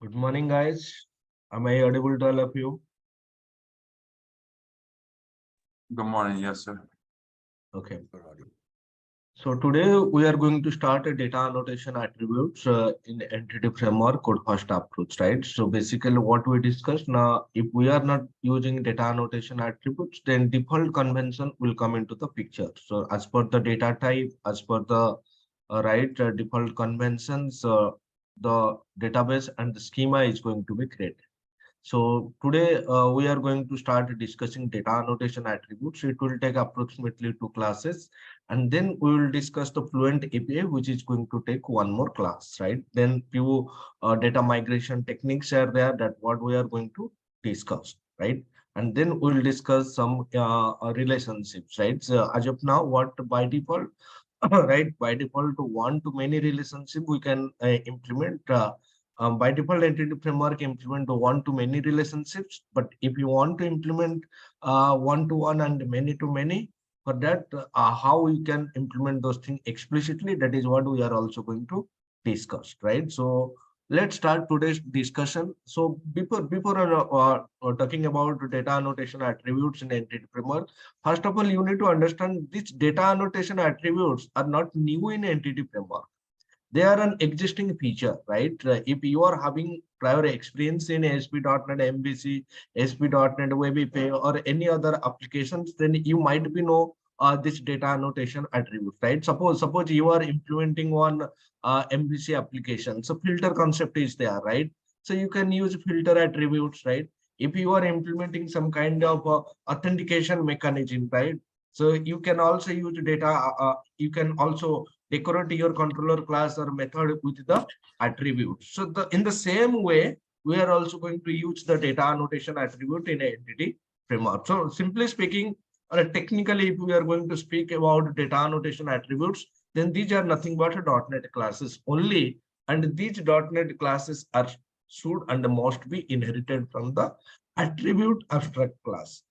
Good morning, guys. Am I audible to all of you? Good morning. Yes, sir. Okay. So today we are going to start a data annotation attributes in entity framework code first approach, right? So basically what we discussed now, if we are not using data annotation attributes, then default convention will come into the picture. So as per the data type, as per the default conventions, the database and the schema is going to be created. So today we are going to start discussing data annotation attributes. It will take approximately 2 classes, and then we will discuss the Fluent API, which is going to take one more class, right? Then few data migration techniques are there that what we are going to discuss, right? And then we'll discuss some relationships, right? So as of now, what by default, right? By default, one to many relationship we can implement. By default, entity framework implement one-to-many relationships. But if you want to implement one-to-one and many-to-many, for that, how you can implement those things explicitly, that is what we are also going to discuss, right? So let's start today's discussion. So before talking about data annotation attributes in entity framework, first of all, you need to understand these data annotation attributes are not new in entity framework. They are an existing feature, right? If you are having prior experience in ASP.NET MVC, ASP.NET Web API, or any other applications, then you might be know this data annotation attribute, right? Suppose you are implementing one MVC application, so filter concept is there, right? So you can use filter attributes, right? If you are implementing some kind of authentication mechanism, right? So you can also use data. You can also decorate your controller class or method with the attributes. So in the same way, we are also going to use the data annotation attribute in an entity framework. So simply speaking, or technically, if we are going to speak about data annotation attributes, then these are nothing but .NET classes only, and these .NET classes are should and must be inherited from the attribute abstract class,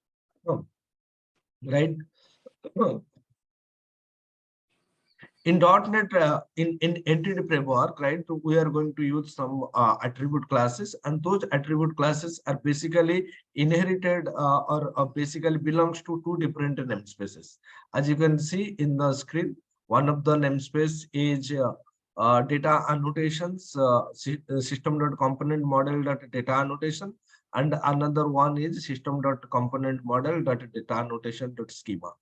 right? In .NET, in entity framework, right, so we are going to use some attribute classes, and those attribute classes are basically inherited or basically belongs to two different namespaces. As you can see in the screen, one of the namespace is data annotations system.component model.data annotation, and another one is system.component model.data annotation.schema.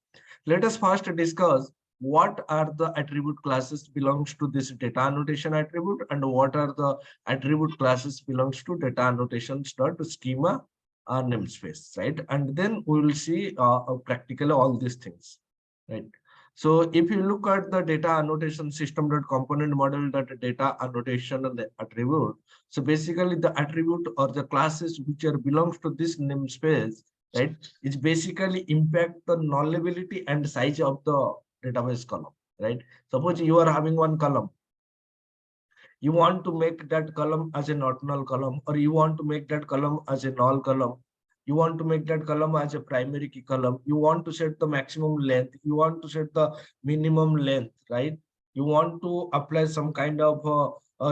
Let us first discuss what are the attribute classes belongs to this data annotation attribute, and what are the attribute classes belongs to data annotations schema namespace, right? And then we will see practically all these things, right? So if you look at the data annotation system.component model.data annotation and the attribute, so basically the attribute or the classes which are belongs to this namespace, right, is basically impact the nullability and size of the database column, right? Suppose you are having one column, you want to make that column as a not null column, or you want to make that column as a null column, you want to make that column as a primary key column, you want to set the maximum length, you want to set the minimum length, right? You want to apply some kind of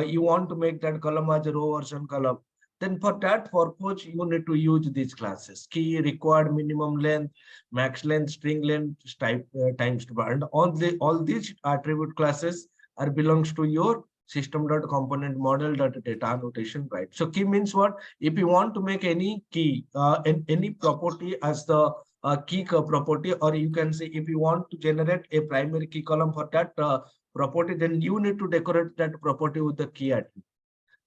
you want to make that column as a row version column, then for that purpose you need to use these classes: key, required minimum length, max length, string length, type times to bar, and all these attribute classes are belongs to your system.component model.data annotation, right? So key means what? If you want to make any key any property as the key property, or you can say if you want to generate a primary key column for that property, then you need to decorate that property with the key attribute.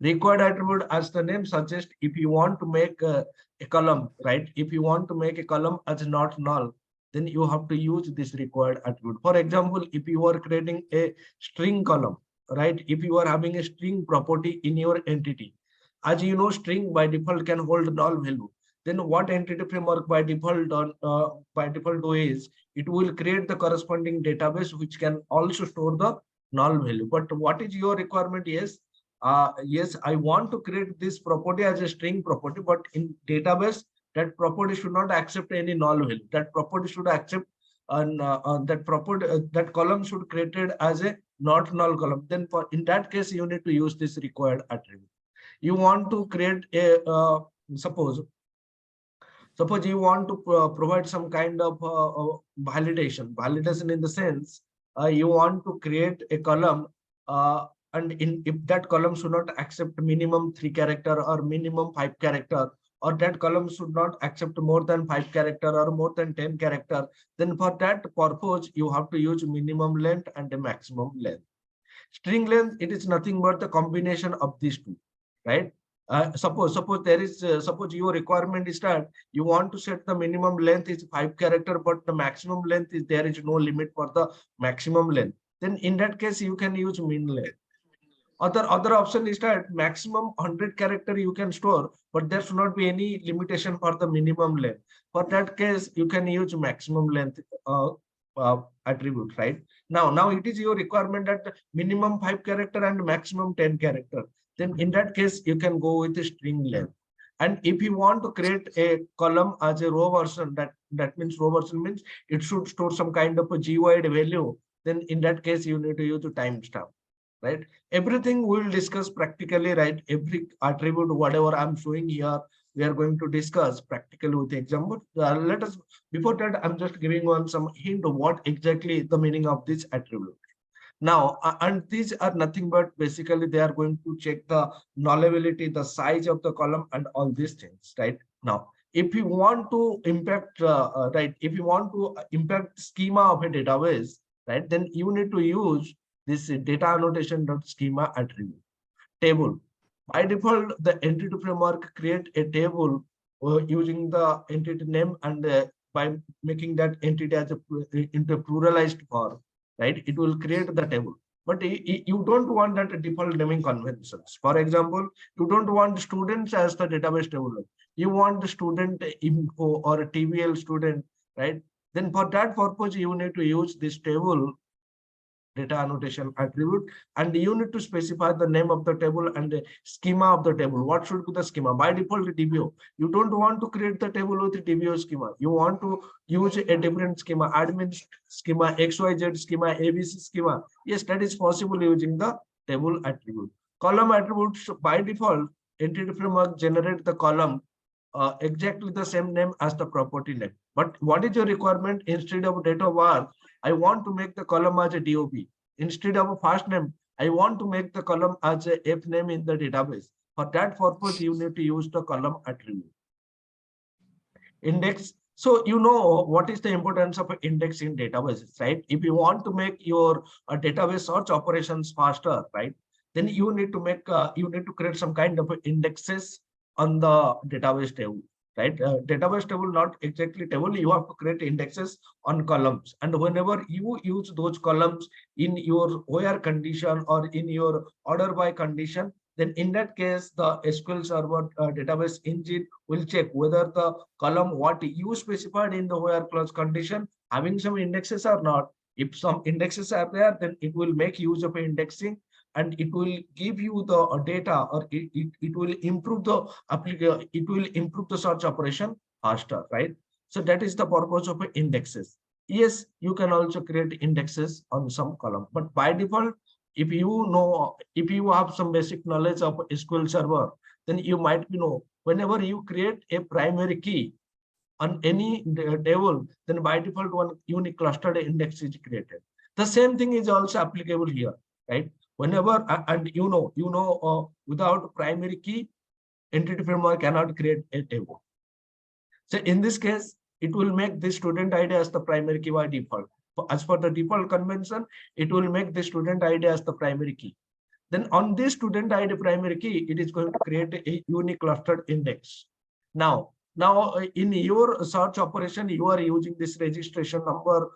Required attribute, as the name suggests, if you want to make a column, right? If you want to make a column as not null, then you have to use this required attribute. For example, if you are creating a string column, right? If you are having a string property in your entity, as you know, string by default can hold null value. Then what entity framework by default do is it will create the corresponding database which can also store the null value. But what is your requirement? Yes, I want to create this property as a string property, but in database, that property should not accept any null value. That property should accept that property, that column should created as a not null column. Then in that case, you need to use this required attribute. You want to create a suppose suppose you want to provide some kind of validation in the sense, you want to create a column, and if that column should not accept minimum 3 character or minimum 5 character, or that column should not accept more than 5 character or more than 10 character, then for that purpose you have to use minimum length and a maximum length. String length, it is nothing but the combination of these two, right? Suppose there is suppose your requirement is that you want to set the minimum length is 5 character, but the maximum length is there is no limit for the maximum length. Then in that case you can use min length. Other option is that maximum 100 character you can store, but there should not be any limitation for the minimum length. For that case, you can use maximum length attribute, right? Now it is your requirement that minimum 5 character and maximum 10 character. Then in that case, you can go with the string length. And if you want to create a column as a row version, that means row version means it should store some kind of a GUID value. Then in that case, you need to use the timestamp, right? Everything we'll discuss practically, right? Every attribute, whatever I'm showing here, we are going to discuss practically with example. Let us, before that, I'm just giving one some hint of what exactly the meaning of this attribute. Now, and these are nothing but basically they are going to check the nullability, the size of the column and all these things, right? Now, if you want to impact, right, if you want to impact schema of a database, right, then you need to use this data annotation schema attribute table. By default, the entity framework create a table using the entity name, and by making that entity as a into pluralized form, right? It will create the table. But you don't want that default naming conventions. For example, you don't want students as the database table. You want the student info or a TVL student, right? Then for that purpose, you need to use this table data annotation attribute, and you need to specify the name of the table and the schema of the table. What should be the schema? By default, DBO. You don't want to create the table with DBO schema. You want to use a different schema, admin schema, XYZ schema, ABC schema. Yes, that is possible using the table attribute. Column attributes, by default, entity framework generate the column exactly the same name as the property name. But what is your requirement? Instead of date of birth, I want to make the column as a DOB. Instead of a first name, I want to make the column as a F name in the database. For that purpose, you need to use the column attribute. Index. So you know what is the importance of an index in databases, right? If you want to make your database search operations faster, right, then you need to make you need to create some kind of indexes on the database table, right? Database table, not exactly table. You have to create indexes on columns, and whenever you use those columns in your where condition or in your order by condition, then in that case, the SQL Server database engine will check whether the column what you specified in the where clause condition having some indexes or not. If some indexes are there, then it will make use of indexing, and it will give you the data, or it will improve the application, it will improve the search operation faster, right? So that is the purpose of indexes. Yes, you can also create indexes on some column, but by default, if you know, if you have some basic knowledge of SQL Server, then you might know whenever you create a primary key on any table, then by default one unique clustered index is created. The same thing is also applicable here, right? Whenever and without primary key, entity framework cannot create a table. So in this case, it will make the student ID as the primary key by default. As per the default convention, it will make the student ID as the primary key. Then on this student ID primary key, it is going to create a unique clustered index. Now in your search operation, you are using this registration number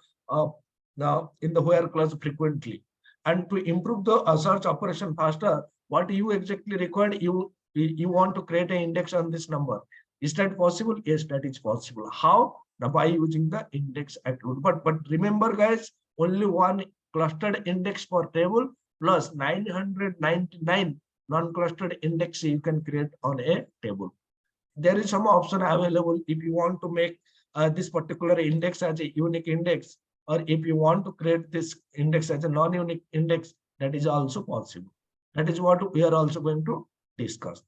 now in the where clause frequently. And to improve the search operation faster, what you exactly required, you want to create an index on this number. Is that possible? Yes, that is possible. How? Now, by using the index attribute. But remember, guys, only one clustered index for table plus 999 non-clustered index you can create on a table. There is some option available if you want to make this particular index as a unique index, or if you want to create this index as a non-unique index, that is also possible. That is what we are also going to discuss.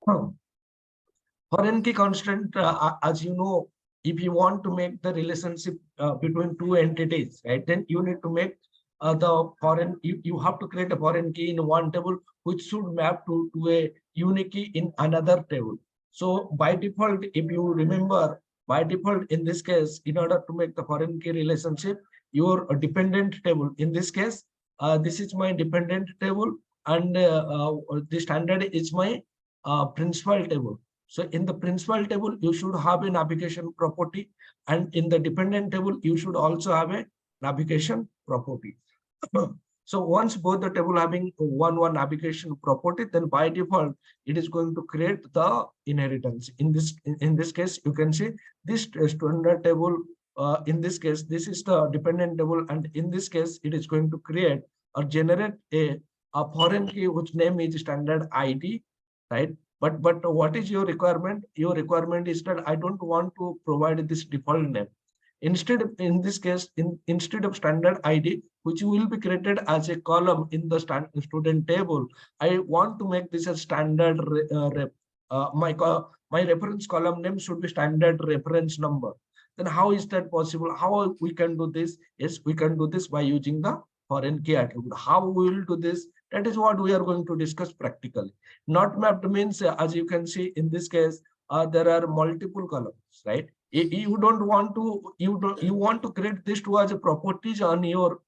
Foreign key constant, as you know, if you want to make the relationship between two entities, right, then you need to make you have to create a foreign key in one table, which should map to a unique key in another table. So by default, if you remember, by default, in this case, in order to make the foreign key relationship, your dependent table, in this case, this is my dependent table, and the standard is my principal table. So in the principal table, you should have a navigation property, and in the dependent table, you should also have a navigation property. So once both the table having one navigation property, then by default, it is going to create the inheritance. In this case, you can see this standard table. In this case, this is the dependent table, and in this case, it is going to create or generate a foreign key which name is standard ID, right? But what is your requirement? Your requirement is that I don't want to provide this default name. Instead, in this case, instead of standard ID, which will be created as a column in the student table, I want to make this a standard my reference column name should be standard reference number. Then how is that possible? How we can do this? Yes, we can do this by using the foreign key attribute. How we will do this? That is what we are going to discuss practically. Not mapped means, as you can see in this case, there are multiple columns, right? You don't want to, you want to create this two as a properties on your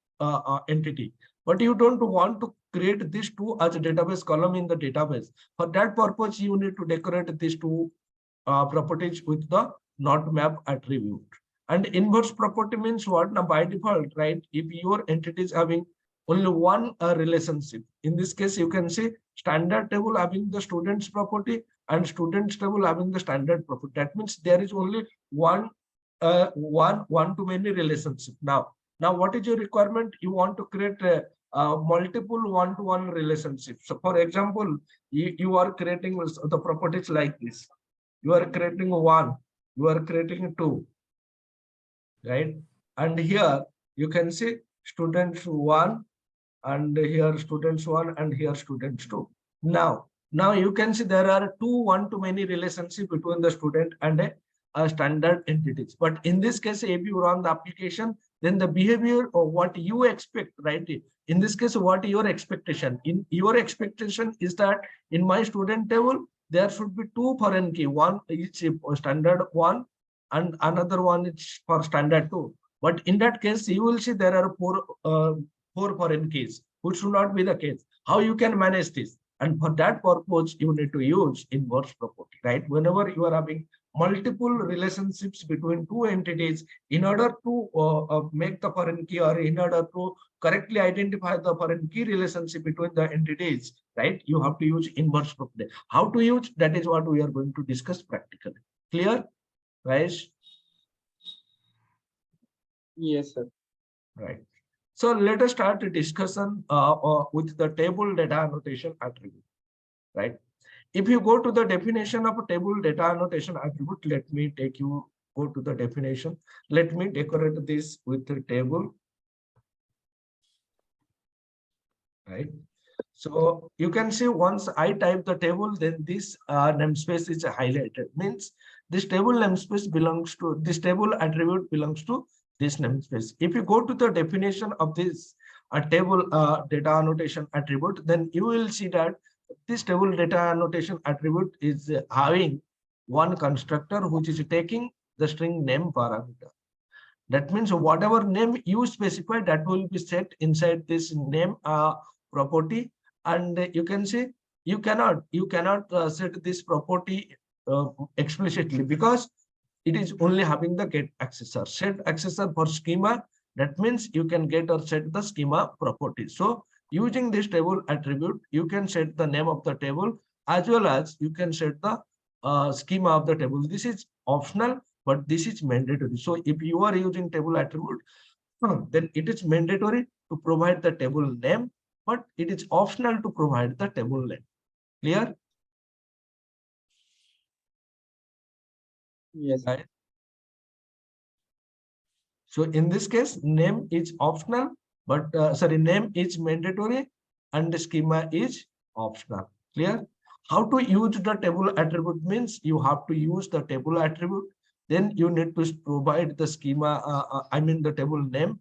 entity, but you don't want to create this two as a database column in the database. For that purpose, you need to decorate these two properties with the not map attribute. And inverse property means what? Now by default, right, if your entity is having only one relationship, in this case you can see standard table having the students property and students table having the standard property. That means there is only one one to many relationship. Now what is your requirement? You want to create multiple one-to-one relationships. So for example, you are creating the properties like this. You are creating one, you are creating two, right? And here you can see students one, and here students one, and here students two. Now you can see there are two one-to-many relationship between the student and a standard entities. But in this case, if you run the application, then the behavior or what you expect, right? In this case, what your expectation? In your expectation is that in my student table, there should be two foreign key. One is standard one, and another one is for standard two. But in that case, you will see there are four foreign keys, which should not be the case. How you can manage this? And for that purpose, you need to use inverse property, right? Whenever you are having multiple relationships between two entities, in order to make the foreign key, or in order to correctly identify the foreign key relationship between the entities, right, you have to use inverse property. How to use, that is what we are going to discuss practically. Clear, guys? Yes, sir. Right. So let us start the discussion with the table data annotation attribute, right? If you go to the definition of a table data annotation attribute, let me take you, go to the definition. Let me decorate this with the table, right? So you can see once I type the table, then this namespace is highlighted. Means this table namespace belongs to, this table attribute belongs to this namespace. If you go to the definition of this table data annotation attribute, then you will see that this table data annotation attribute is having one constructor which is taking the string name parameter. That means whatever name you specify, that will be set inside this name property. And you can see you cannot set this property explicitly, because it is only having the get accessor. Set accessor for schema, that means you can get or set the schema property. So using this table attribute, you can set the name of the table, as well as you can set the schema of the table. This is optional, but this is mandatory. So if you are using table attribute, then it is mandatory to provide the table name, but it is optional to provide the table name. Clear? Yes. Right. So in this case, name is optional, but name is mandatory and the schema is optional. Clear? How to use the table attribute means you have to use the table attribute. Then you need to provide the schema, I mean the table name.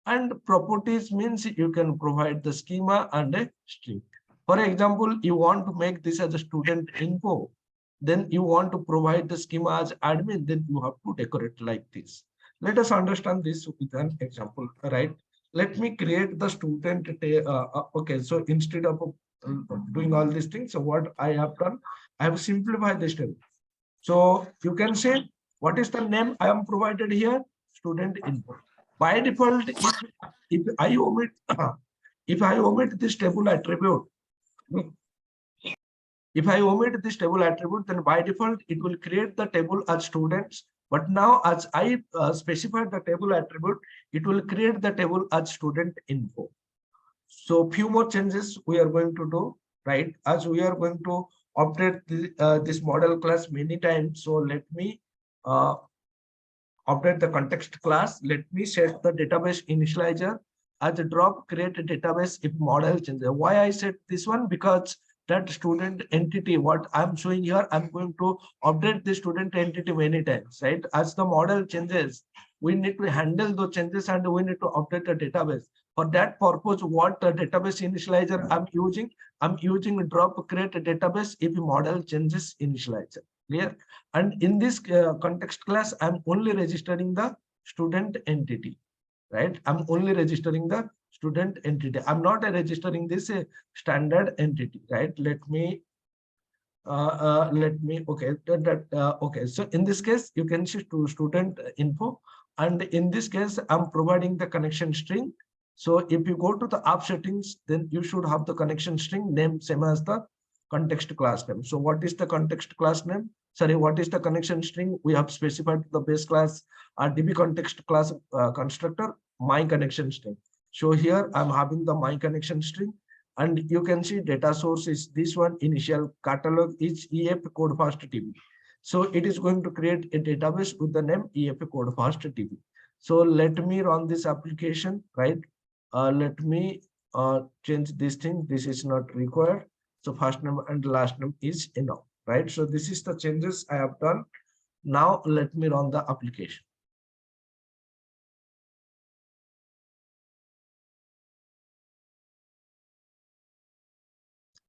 And properties means you can provide the schema and a string. For example, you want to make this as a student info, then you want to provide the schema as admin, then you have to decorate like this. Let us understand this with an example, right? Let me create the student. Okay, so instead of doing all these things, so what I have done, I have simplified this table. So you can say, what is the name I am provided here? Student info. By default, if I omit if I omit this table attribute, if I omit this table attribute, then by default, it will create the table as students. But now as I specified the table attribute, it will create the table as student info. So few more changes we are going to do, right? As we are going to update this model class many times. So let me uh, update the context class. Let me set the database initializer as a drop create a database if model changes. Why I said this one? Because that student entity, what I'm showing here, I'm going to update the student entity many times, right? As the model changes, we need to handle those changes and we need to update the database. For that purpose, what database initializer I'm using drop create a database if model changes initializer. Clear? And in this context class, I'm only registering the student entity, right? I'm only registering the student entity. I'm not registering this standard entity, right? Okay, okay. So in this case, you can see to student info, and in this case, I'm providing the connection string. So if you go to the app settings, then you should have the connection string name same as the context class name. So what is the context class name? Sorry, what is the connection string? We have specified the base class DB context class constructor my connection string. So here I'm having the my connection string, and you can see data source is this one, initial catalog is EF code fast DB. So it is going to create a database with the name EF code fast DB. So let me run this application, right? Let me change this thing. This is not required. So first name and last name is enough, right? So this is the changes I have done. Now let me run the application.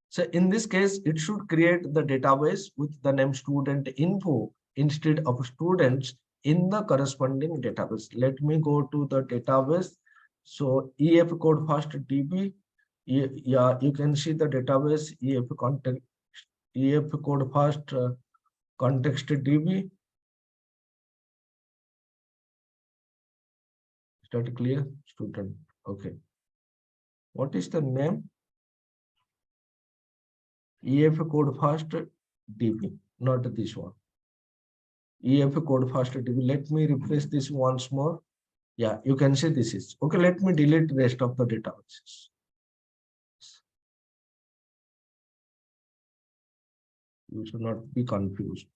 So in this case, it should create the database with the name student info instead of students in the corresponding database. Let me go to the database. So EF code first DB. Yeah, you can see the database EF context, EF code first context DB. Is that clear? Student. Okay. What is the name? EF code first DB, not this one. EF code first DB. Let me refresh this once more. Yeah, you can see this is okay. Let me delete the rest of the databases. You should not be confused.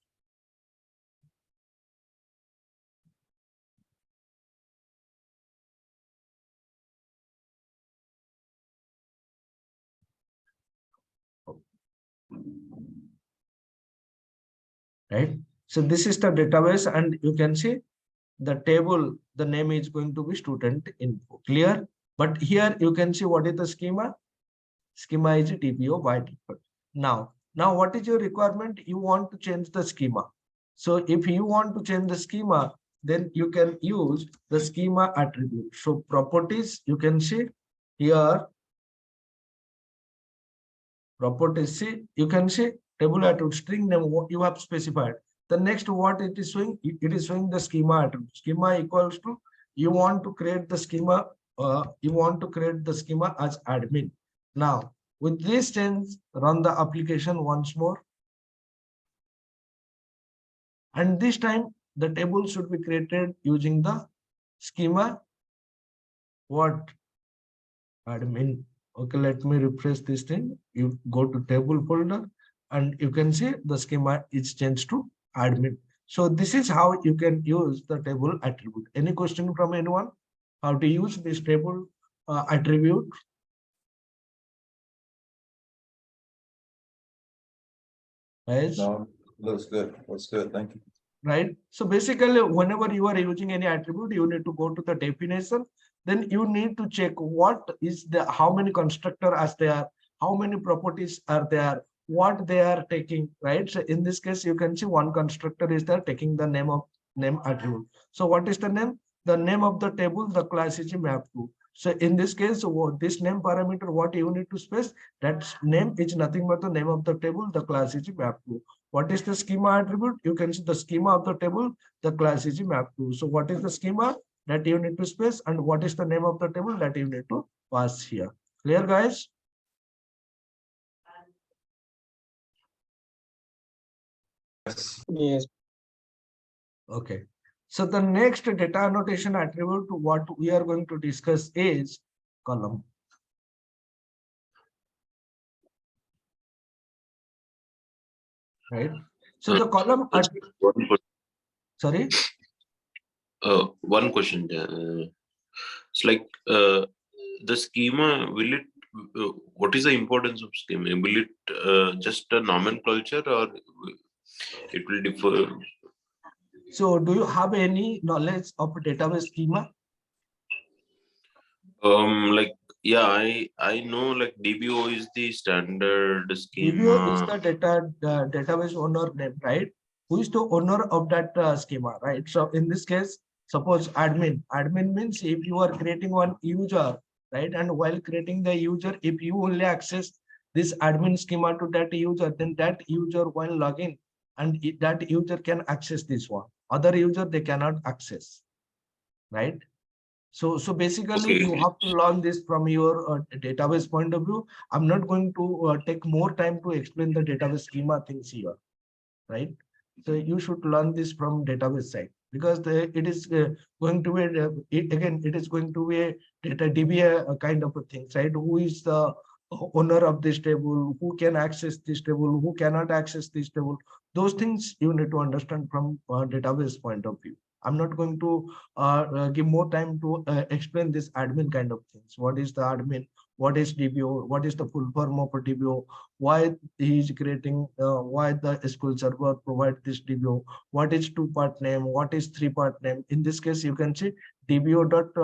Right. So this is the database, and you can see the table, the name is going to be student info. Clear? But here you can see what is the schema. Schema is DBO by default. Now what is your requirement? You want to change the schema. So if you want to change the schema, then you can use the schema attribute. So properties, you can see here properties. See, you can see table attribute string name what you have specified. The next what it is showing, it is showing the schema attribute. Schema equals to you want to create the schema. You want to create the schema as admin. Now with this change, run the application once more. And this time the table should be created using the schema what admin. Okay, let me refresh this thing. You go to table folder and you can see the schema is changed to admin. So this is how you can use the table attribute. Any question from anyone? How to use this table attribute? Right? No, looks good. Looks good. Thank you. Right? So basically, whenever you are using any attribute, you need to go to the definition. Then you need to check what is the how many constructor as there, how many properties are there, what they are taking, right? So in this case, you can see one constructor is there taking the name attribute. So what is the name? The name of the table, the class is map to. So in this case, this name parameter, what you need to space, that name is nothing but the name of the table, the class is map to. What is the schema attribute? You can see the schema of the table, the class is map to. So what is the schema that you need to space, and what is the name of the table that you need to pass here? Clear, guys? Yes. Yes. Okay. So the next data annotation attribute, what we are going to discuss is column. Right. So the column. Sorry. One question. It's like the schema. Will it? What is the importance of schema? Will it just a nomenclature, or it will differ? So do you have any knowledge of database schema? Like yeah, I know like DBO is the standard DBO is schema. the database owner name, right? Who is the owner of that schema, right? So in this case, suppose admin. Admin means if you are creating one user, right? And while creating the user, if you only access this admin schema to that user, then that user while login and that user can access this one. Other user they cannot access, right? So basically, Okay. you have to learn this from your database point of view. I'm not going to take more time to explain the database schema things here, right? So you should learn this from database side, because it is going to be again, it is going to be a data DBA kind of a thing, right? Who is the owner of this table? Who can access this table? Who cannot access this table? Those things you need to understand from database point of view. I'm not going to give more time to explain this admin kind of things. What is the admin? What is DBO? What is the full form of a DBO? Why he is creating, why the SQL server provide this DBO? What is two-part name? What is three-part name? In this case, you can see DBO dot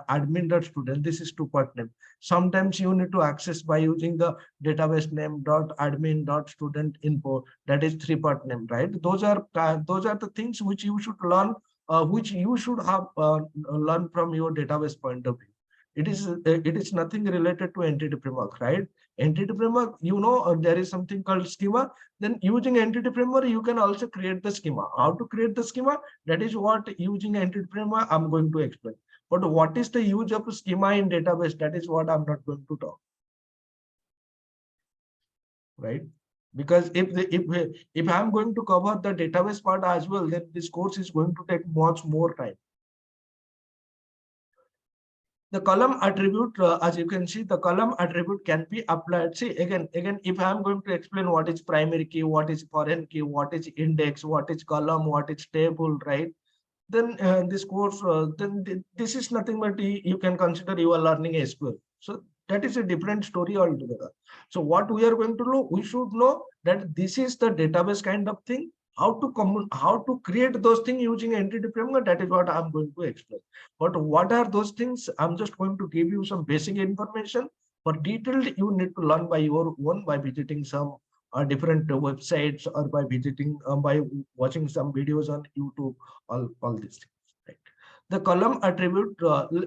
admin dot student. This is two-part name. Sometimes you need to access by using the database name dot admin dot student info. That is three-part name, right? Those are the things which you should learn, which you should have learned from your database point of view. It is nothing related to entity framework, right? Entity framework, there is something called schema. Then using entity framework, you can also create the schema. How to create the schema? That is what using entity framework I'm going to explain. But what is the use of schema in database? That is what I'm not going to talk. Right? Because if I'm going to cover the database part as well, then this course is going to take much more time. The column attribute, as you can see, the column attribute can be applied. See, again, if I'm going to explain what is primary key, what is foreign key, what is index, what is column, what is table, right? Then this course, this is nothing but you can consider you are learning SQL. So that is a different story altogether. So what we are going to know, we should know that this is the database kind of thing. How to create those things using entity framework, that is what I'm going to explain. But what are those things? I'm just going to give you some basic information. For detailed, you need to learn by your own, by visiting some different websites, or by visiting by watching some videos on YouTube, all these things. Right? The column attribute,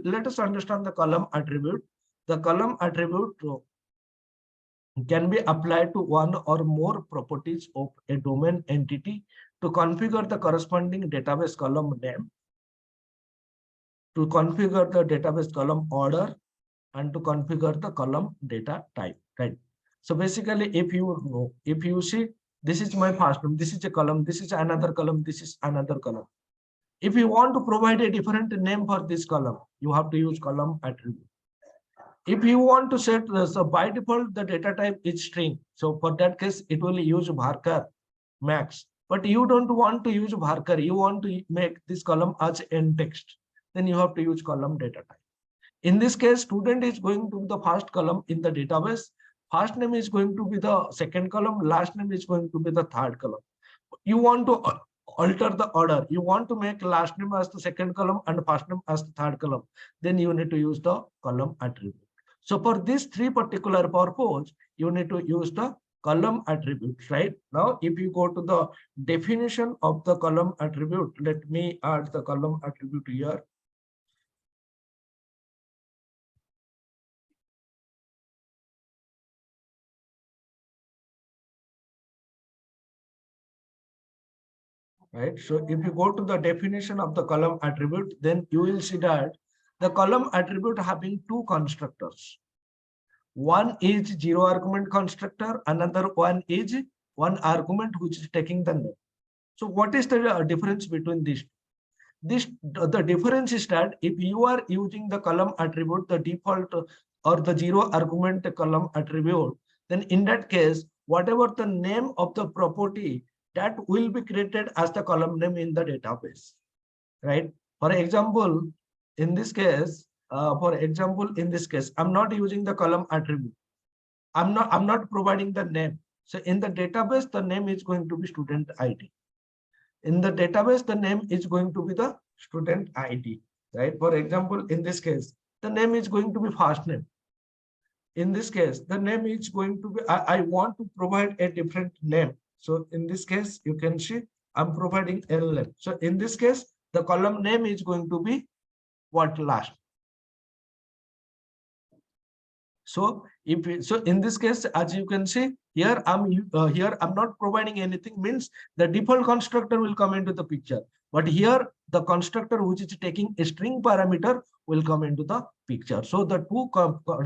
let us understand the column attribute. The column attribute can be applied to one or more properties of a domain entity to configure the corresponding database column name, to configure the database column order, and to configure the column data type, right? So basically, if you see, this is my first name, this is a column, this is another column, this is another column. If you want to provide a different name for this column, you have to use column attribute. If you want to set, so by default, the data type is string. So for that case, it will use varchar max. But you don't want to use varchar. You want to make this column as in text. Then you have to use column data type. In this case, student is going to the first column in the database. first name is going to be the second column, last name is going to be the third column. You want to alter the order. You want to make last name as the second column and first name as the third column. Then you need to use the column attribute. So for these three particular purpose, you need to use the column attributes, right? Now, if you go to the definition of the column attribute, let me add the column attribute here. Right. So if you go to the definition of the column attribute, then you will see that the column attribute having two constructors. One is zero argument constructor, another one is one argument which is taking the name. So what is the difference between these? The difference is that if you are using the column attribute, the default or the zero argument column attribute, then in that case, whatever the name of the property, that will be created as the column name in the database, right? For example, in this case, I'm not using the column attribute. I'm not providing the name. So in the database, the name is going to be student ID. In the database, the name is going to be the student ID, right? For example, in this case, the name is going to be first name. In this case, the name is going to be, I want to provide a different name. So in this case, you can see I'm providing LM. So in this case, the column name is going to be what last. So in this case, as you can see here, I'm not providing anything, means the default constructor will come into the picture. But here the constructor which is taking a string parameter will come into the picture. So the two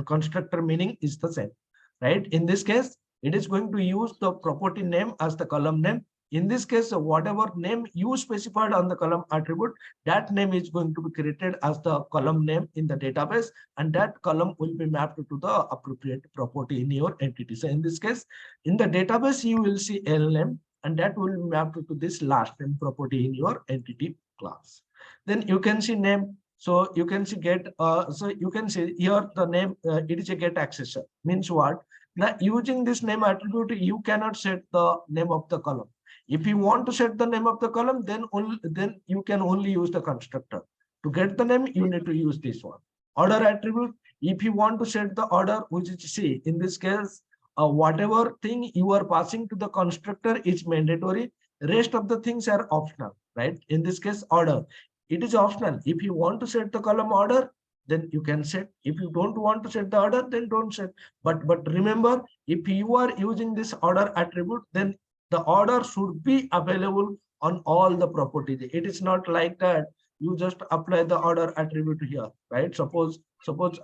constructor meaning is the same, right? In this case, it is going to use the property name as the column name. In this case, whatever name you specified on the column attribute, that name is going to be created as the column name in the database, and that column will be mapped to the appropriate property in your entity. So in this case, in the database, you will see LM, and that will be mapped to this last name property in your entity class. Then you can see name. So you can see get, so you can see here the name, it is a get accessor. Means what? Now using this name attribute, you cannot set the name of the column. If you want to set the name of the column, then you can only use the constructor. To get the name, you need to use this one. Order attribute, if you want to set the order, which is C, in this case, whatever thing you are passing to the constructor is mandatory. Rest of the things are optional, right? In this case, order, it is optional. If you want to set the column order, then you can set. If you don't want to set the order, then don't set. But remember, if you are using this order attribute, then the order should be available on all the properties. It is not like that you just apply the order attribute here, right? Suppose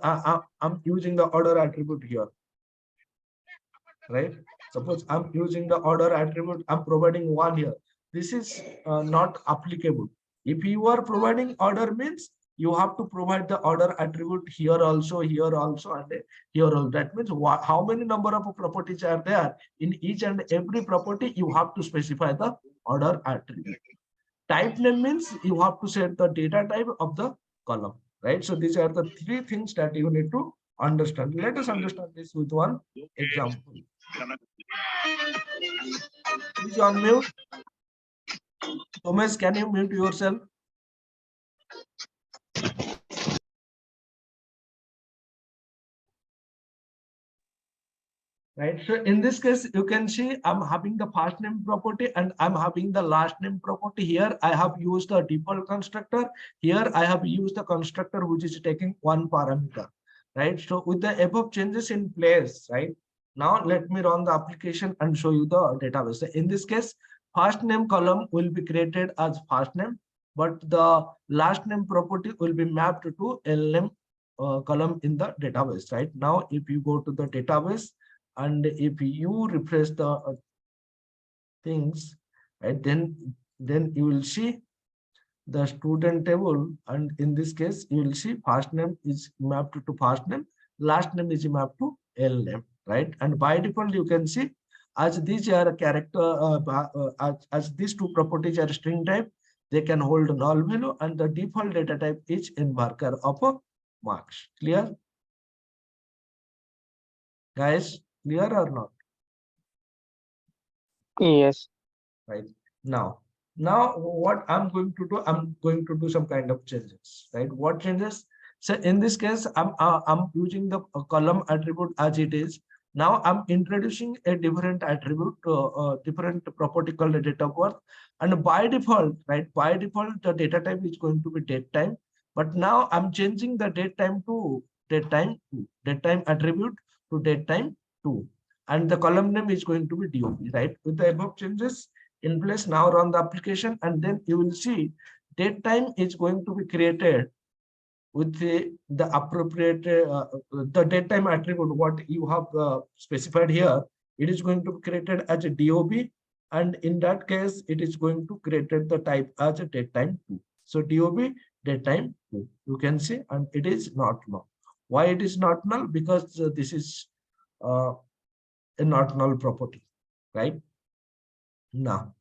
I'm using the order attribute here, right? Suppose I'm using the order attribute, I'm providing one here. This is not applicable. If you are providing order, means you have to provide the order attribute here also, and here also. That means how many number of properties are there in each and every property, you have to specify the order attribute. Type name means you have to set the data type of the column, right? So these are the three things that you need to understand. Let us understand this with one example. Please unmute. Thomas, can you mute yourself? Right. So in this case, you can see I'm having the first name property and I'm having the last name property. Here I have used the default constructor. Here I have used the constructor which is taking one parameter. Right. So with the above changes in place, right? Now let me run the application and show you the database. So in this case, first name column will be created as first name, but the last name property will be mapped to LM column in the database. Right. Now, if you go to the database, and if you refresh the things, right, then you will see the student table, and in this case you will see first name is mapped to first name, last name is mapped to LM, right? And by default you can see, as these are character as these two properties are string type, they can hold null value, and the default data type is in marker of marks. Clear, guys? Clear or not? Yes. Right. Now what I'm going to do, I'm going to do some kind of changes, right? What changes? So in this case, I'm using the column attribute as it is. Now I'm introducing a different attribute, different property called date of birth, and by default, right, by default the data type is going to be date time, but now I'm changing the date time to date time 2, date time attribute to date time 2, and the column name is going to be DOP, right? With the above changes in place, now run the application, and then you will see date time is going to be created with the appropriate the date time attribute what you have specified here. It is going to be created as a DOB, and in that case it is going to created the type as a date time 2. So DOB date time 2, you can see, and it is not null. Why it is not null? Because this is uh, a not null property, right? Now,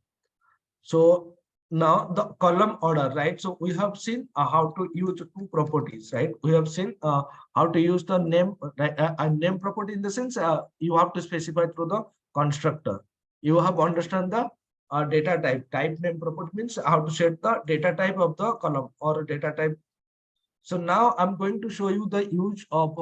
so now the column order, right? So we have seen how to use two properties, right? We have seen how to use the name, name property, in the sense you have to specify through the constructor. You have understand the data type. Type name property means how to set the data type of the column or data type. So now I'm going to show you the use of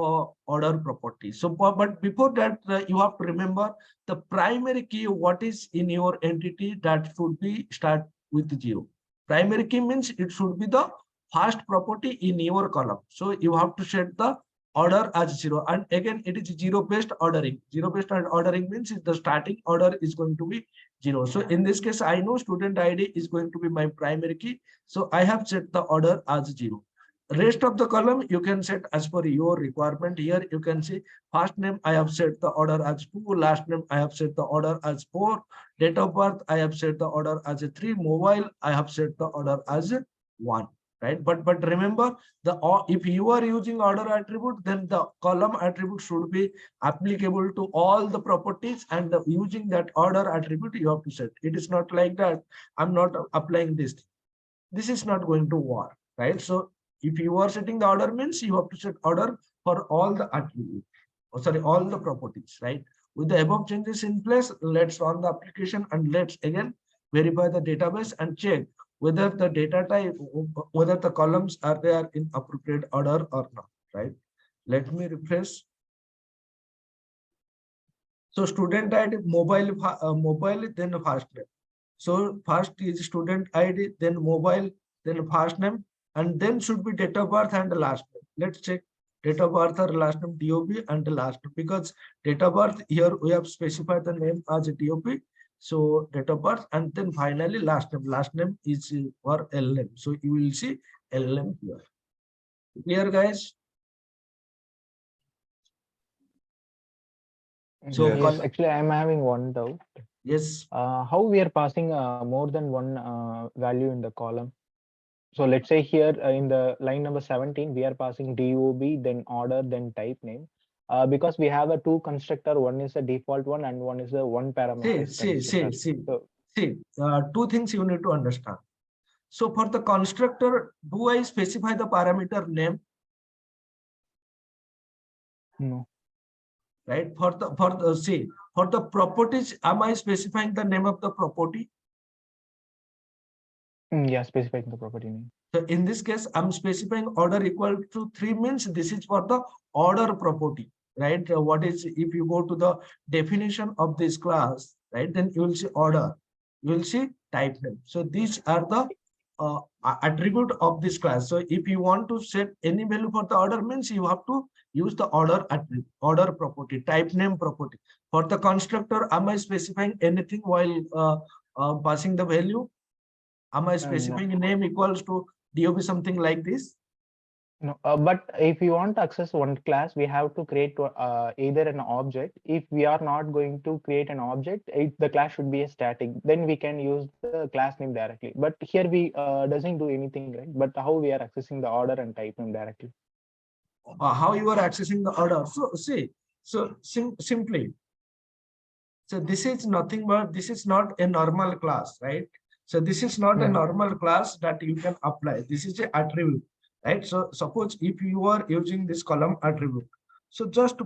order property. So, but before that, you have to remember the primary key, what is in your entity, that should be start with 0. Primary key means it should be the first property in your column. So you have to set the order as 0. And again, it is 0 based ordering. 0 based ordering means the starting order is going to be 0. So in this case, I know student ID is going to be my primary key. So I have set the order as 0. Rest of the column you can set as per your requirement. Here you can see first name I have set the order as 2, last name I have set the order as 4, date of birth I have set the order as a 3, mobile I have set the order as a 1, right? But remember, the if you are using order attribute, then the column attribute should be applicable to all the properties, and using that order attribute you have to set. It is not like that I'm not applying this. This is not going to work, right? So if you are setting the order, means you have to set order for all the attributes, or sorry, all the properties, right? With the above changes in place, let's run the application and let's again verify the database and check whether the data type, whether the columns are there in appropriate order or not, right? Let me refresh. So student ID, mobile, then first name. So first is student ID, then mobile, then first name, and then should be date of birth and the last name. Let's check date of birth or last name, DOB and the last name, because date of birth here we have specified the name as a DOB. So date of birth, and then finally last name. Last name is for LM. So you will see LM here. Clear, guys? So Yes, actually, I'm having one doubt. yes. How we are passing more than one value in the column? So let's say here in the line number 17, we are passing DOB, then order, then type name. Because we have a two constructor, one is a default one and one is a one parameter constructor. So, Two things you need to understand. So for the constructor, do I specify the parameter name? no. Right? For the properties, am I specifying the name of the property? Yeah, specifying the property name. So in this case, I'm specifying order equal to 3, means this is for the order property, right? What is, if you go to the definition of this class, right, then you will see order, you will see type name. So these are the attribute of this class. So if you want to set any value for the order, means you have to use the order attribute, order property, type name property. For the constructor, am I specifying anything while passing the value? Am I specifying No. name equals to DOB, something like this? No, but if you want to access one class, we have to create either an object. If we are not going to create an object, the class should be a static. Then we can use the class name directly. But here we doesn't do anything, right? But how we are accessing the order and type name directly? How you are accessing the order? So see, so simply. So this is nothing but, this is not a normal class, right? So this is not a normal class that you can apply. This is a attribute, right? So suppose if you are using this column attribute, So just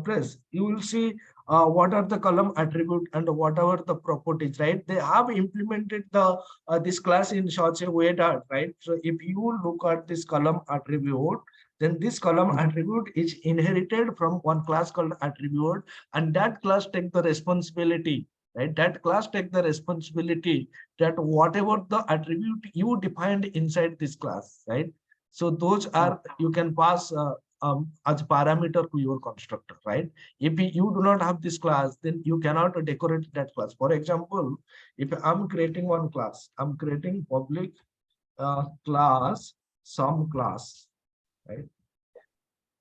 press, you will see what are the column attribute and whatever the properties, right? They have implemented the this class in such a way that, right? So if you look at this column attribute, then this column attribute is inherited from one class called attribute, and that class take the responsibility, right? That class take the responsibility that whatever the attribute you defined inside this class, right? So those are, you can pass as parameter to your constructor, right? If you do not have this class, then you cannot decorate that class. For example, if I'm creating one class, I'm creating public class, some class, right?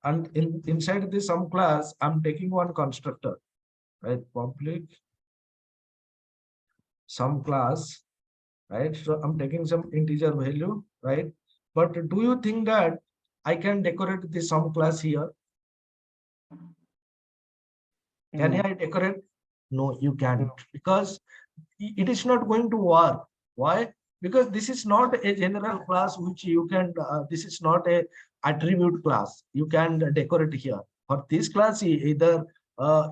And inside this some class, I'm taking one constructor, right? Public some class, right? So I'm taking some integer value, right? But do you think that I can decorate the sum class here? Can No. I decorate? No, you can't, because it is not going to work. Why? Because this is not a general class which you can, this is not a attribute class. You can decorate here. For this class, either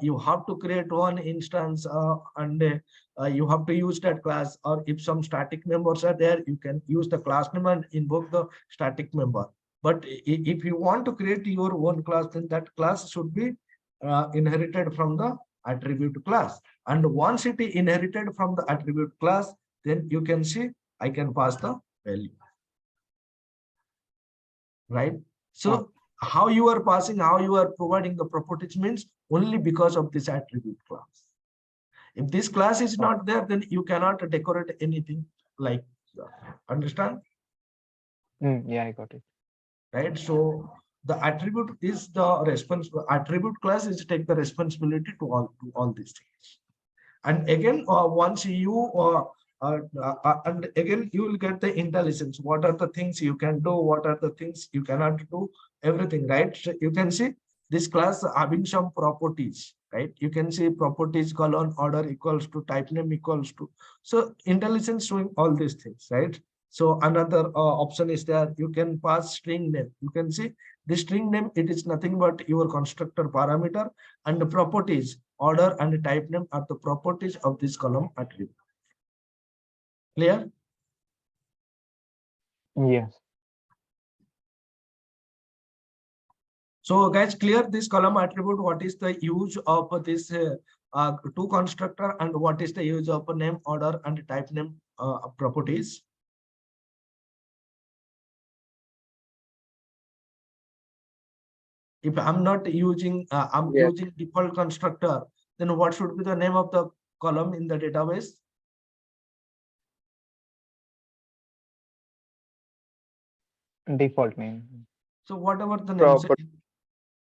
you have to create one instance and you have to use that class, or if some static members are there, you can use the class name and invoke the static member. But if you want to create your own class, then that class should be inherited from the attribute class. And once it is inherited from the attribute class, then you can see I can pass the value, right? So how you are passing, how you are providing the properties means only because of this attribute class. If this class is not there, then you cannot decorate anything like that. Understand? Yeah, I got it. Right? So the attribute is the responsible attribute class is take the responsibility to all these things. And again, once you and again you will get the intelligence. What are the things you can do? What are the things you cannot do? Everything, right? So you can see this class having some properties, right? You can see properties colon order equals to type name equals to. So intelligence showing all these things, right? So another option is there. You can pass string name. You can see the string name. It is nothing but your constructor parameter, and the properties order and type name are the properties of this column attribute. Clear? Yes. So guys, clear this column attribute. What is the use of this two constructor, and what is the use of name, order, and type name properties? If I'm not using, I'm Yes. using default constructor, then what should be the name of the column in the database? Default name. So whatever the name, Property.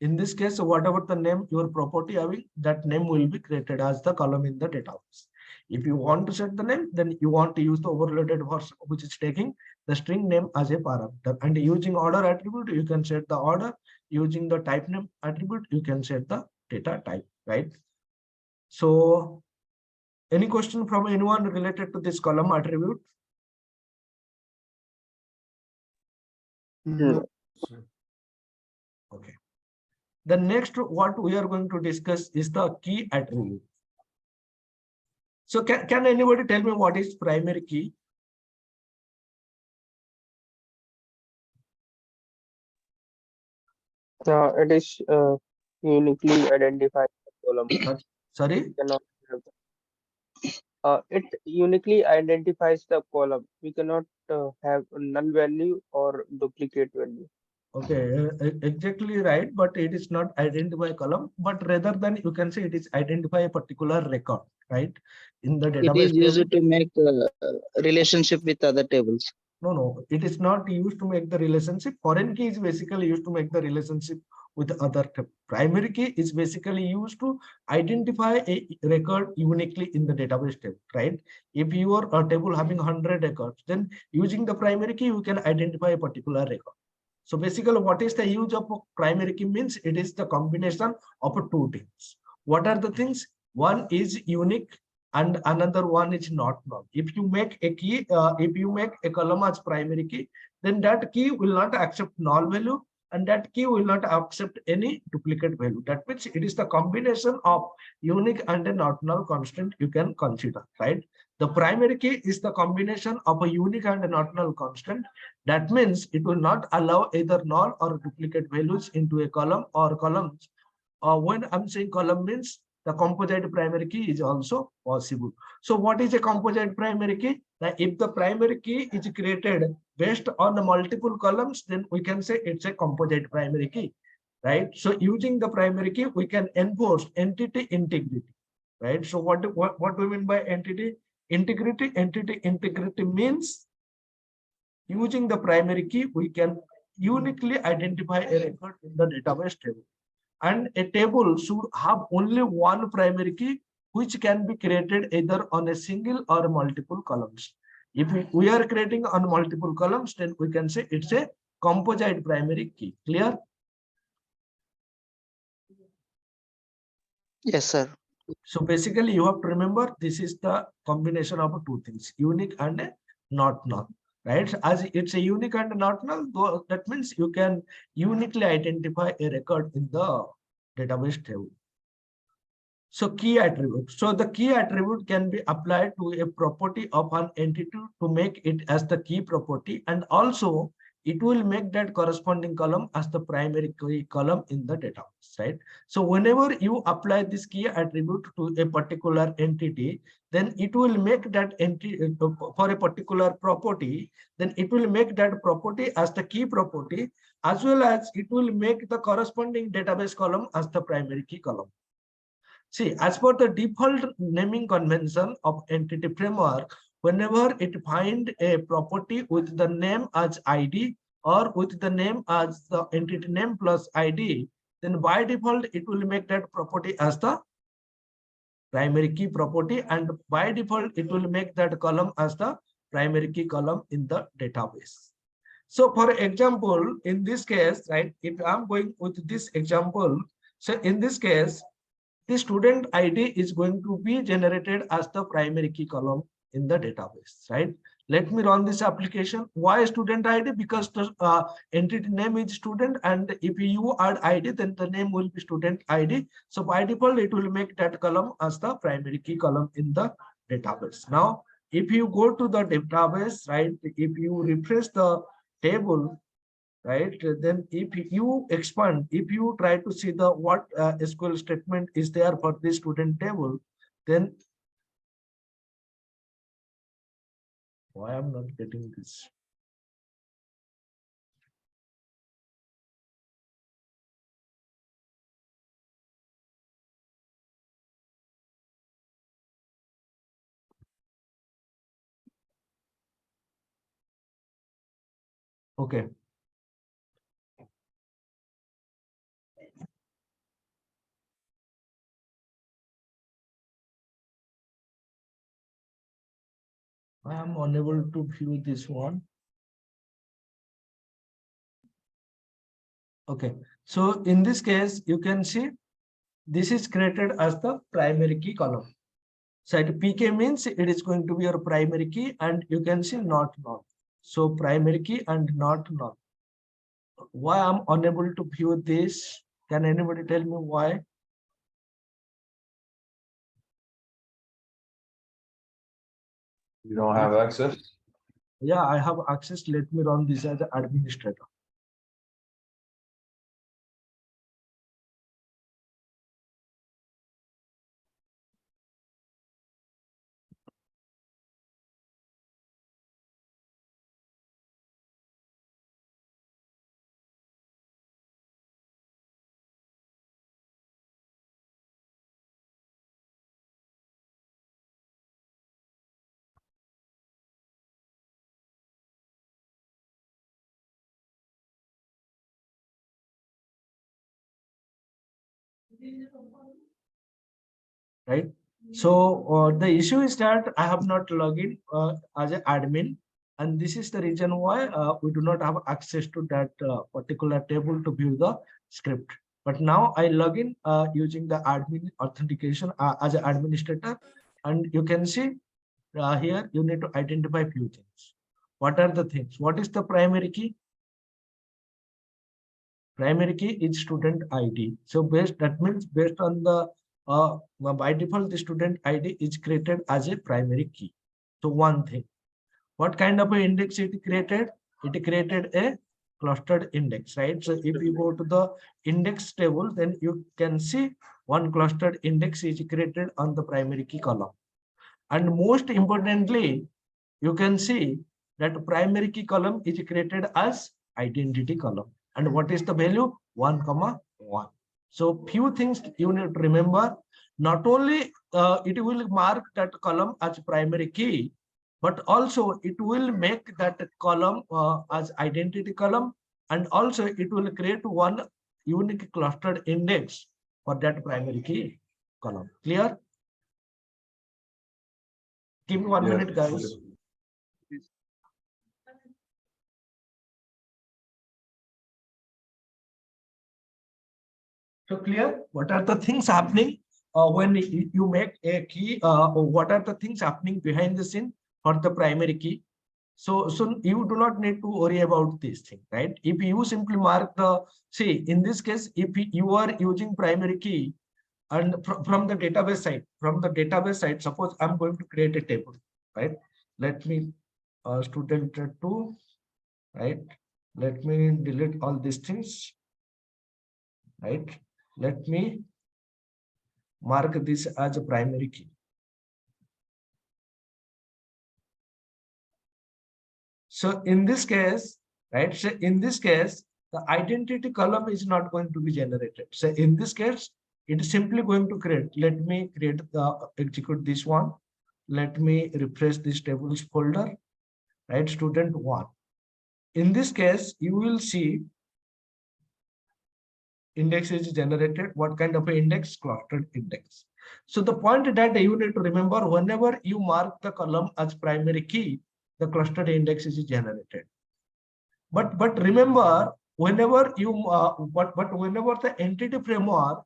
in this case, whatever the name your property having, that name will be created as the column in the database. If you want to set the name, then you want to use the overloaded version, which is taking the string name as a parameter. And using order attribute, you can set the order. Using the type name attribute, you can set the data type, right? So any question from anyone related to this column attribute? No. Okay. The next what we are going to discuss is the key attribute. So can anybody tell me what is primary key? It is uniquely identified column. Sorry? We cannot have it uniquely identifies the column. We cannot have null value or duplicate value. Okay, exactly right, but it is not identify column, but rather than you can say it is identify a particular record, right? In the It database is table. used to make relationship with other tables. No, it is not used to make the relationship. Foreign key is basically used to make the relationship with other table. Primary key is basically used to identify a record uniquely in the database table, right? If your table having 100 records, then using the primary key, you can identify a particular record. So basically, what is the use of primary key means? It is the combination of two things. What are the things? One is unique and another one is not null. If you make a key, if you make a column as primary key, then that key will not accept null value and that key will not accept any duplicate value. That means it is the combination of unique and a not null constant you can consider, right? The primary key is the combination of a unique and a not null constant. That means it will not allow either null or duplicate values into a column or columns. When I'm saying column means the composite primary key is also possible. So what is a composite primary key? Now, if the primary key is created based on the multiple columns, then we can say it's a composite primary key, right? So using the primary key, we can enforce entity integrity, right? So what do we mean by entity integrity? Entity integrity means using the primary key, we can uniquely identify a record in the database table. And a table should have only one primary key, which can be created either on a single or multiple columns. If we are creating on multiple columns, then we can say it's a composite primary key. Clear? Yes, sir. So basically, you have to remember this is the combination of two things: unique and a not null. Right? As it's a unique and not null, that means you can uniquely identify a record in the database table. So key attribute. So the key attribute can be applied to a property of an entity to make it as the key property, and also it will make that corresponding column as the primary key column in the database, right? So whenever you apply this key attribute to a particular entity, then it will make that entity for a particular property, then it will make that property as the key property, as well as it will make the corresponding database column as the primary key column. See, as per the default naming convention of entity framework, whenever it find a property with the name as ID or with the name as the entity name plus ID, then by default, it will make that property as the primary key property, and by default, it will make that column as the primary key column in the database. So for example, in this case, right, if I'm going with this example, so in this case, the student ID is going to be generated as the primary key column in the database, right? Let me run this application. Why student ID? Because the entity name is student, and if you add ID, then the name will be student ID. So by default, it will make that column as the primary key column in the database. Now, if you go to the database, right, if you refresh the table, right, then if you expand, if you try to see the what SQL statement is there for the student table, then why I'm not getting this? Okay. I am unable to view this one. Okay. So in this case, you can see this is created as the primary key column. So PK means it is going to be your primary key, and you can see not null. So primary key and not null. Why I'm unable to view this? Can anybody tell me why? You don't have access? Yeah, I have access. Let me run this as an administrator. Right. So the issue is that I have not logged in as an admin, and this is the reason why we do not have access to that particular table to view the script. But now I log in using the admin authentication as an administrator, and you can see here you need to identify a few things. What are the things? What is the primary key? Primary key is student ID. So that means based on the by default, the student ID is created as a primary key. So one thing. What kind of an index it created? It created a clustered index, right? So if you go to the index table, then you can see one clustered index is created on the primary key column. And most importantly, you can see that primary key column is created as identity column. And what is the value? 1, 1. So few things you need to remember. Not only it will mark that column as primary key, but also it will make that column as identity column, and also it will create one unique clustered index for that primary key column. Clear? Give me 1 minute, guys. So clear? What are the things happening when you make a key? What are the things happening behind the scene for the primary key? So you do not need to worry about this thing, right? If you simply mark the, see, in this case, if you are using primary key and from the database side, suppose I'm going to create a table, right? Let me student 2, right? Let me delete all these things, right? Let me mark this as a primary key. So in this case, right? So in this case, the identity column is not going to be generated. So in this case, it is simply going to create. Let me create the execute this one. Let me refresh this tables folder, right? Student 1. In this case, you will see index is generated. What kind of an index? Clustered index. So the point that you need to remember, whenever you mark the column as primary key, the clustered index is generated. But remember, whenever you whenever the entity framework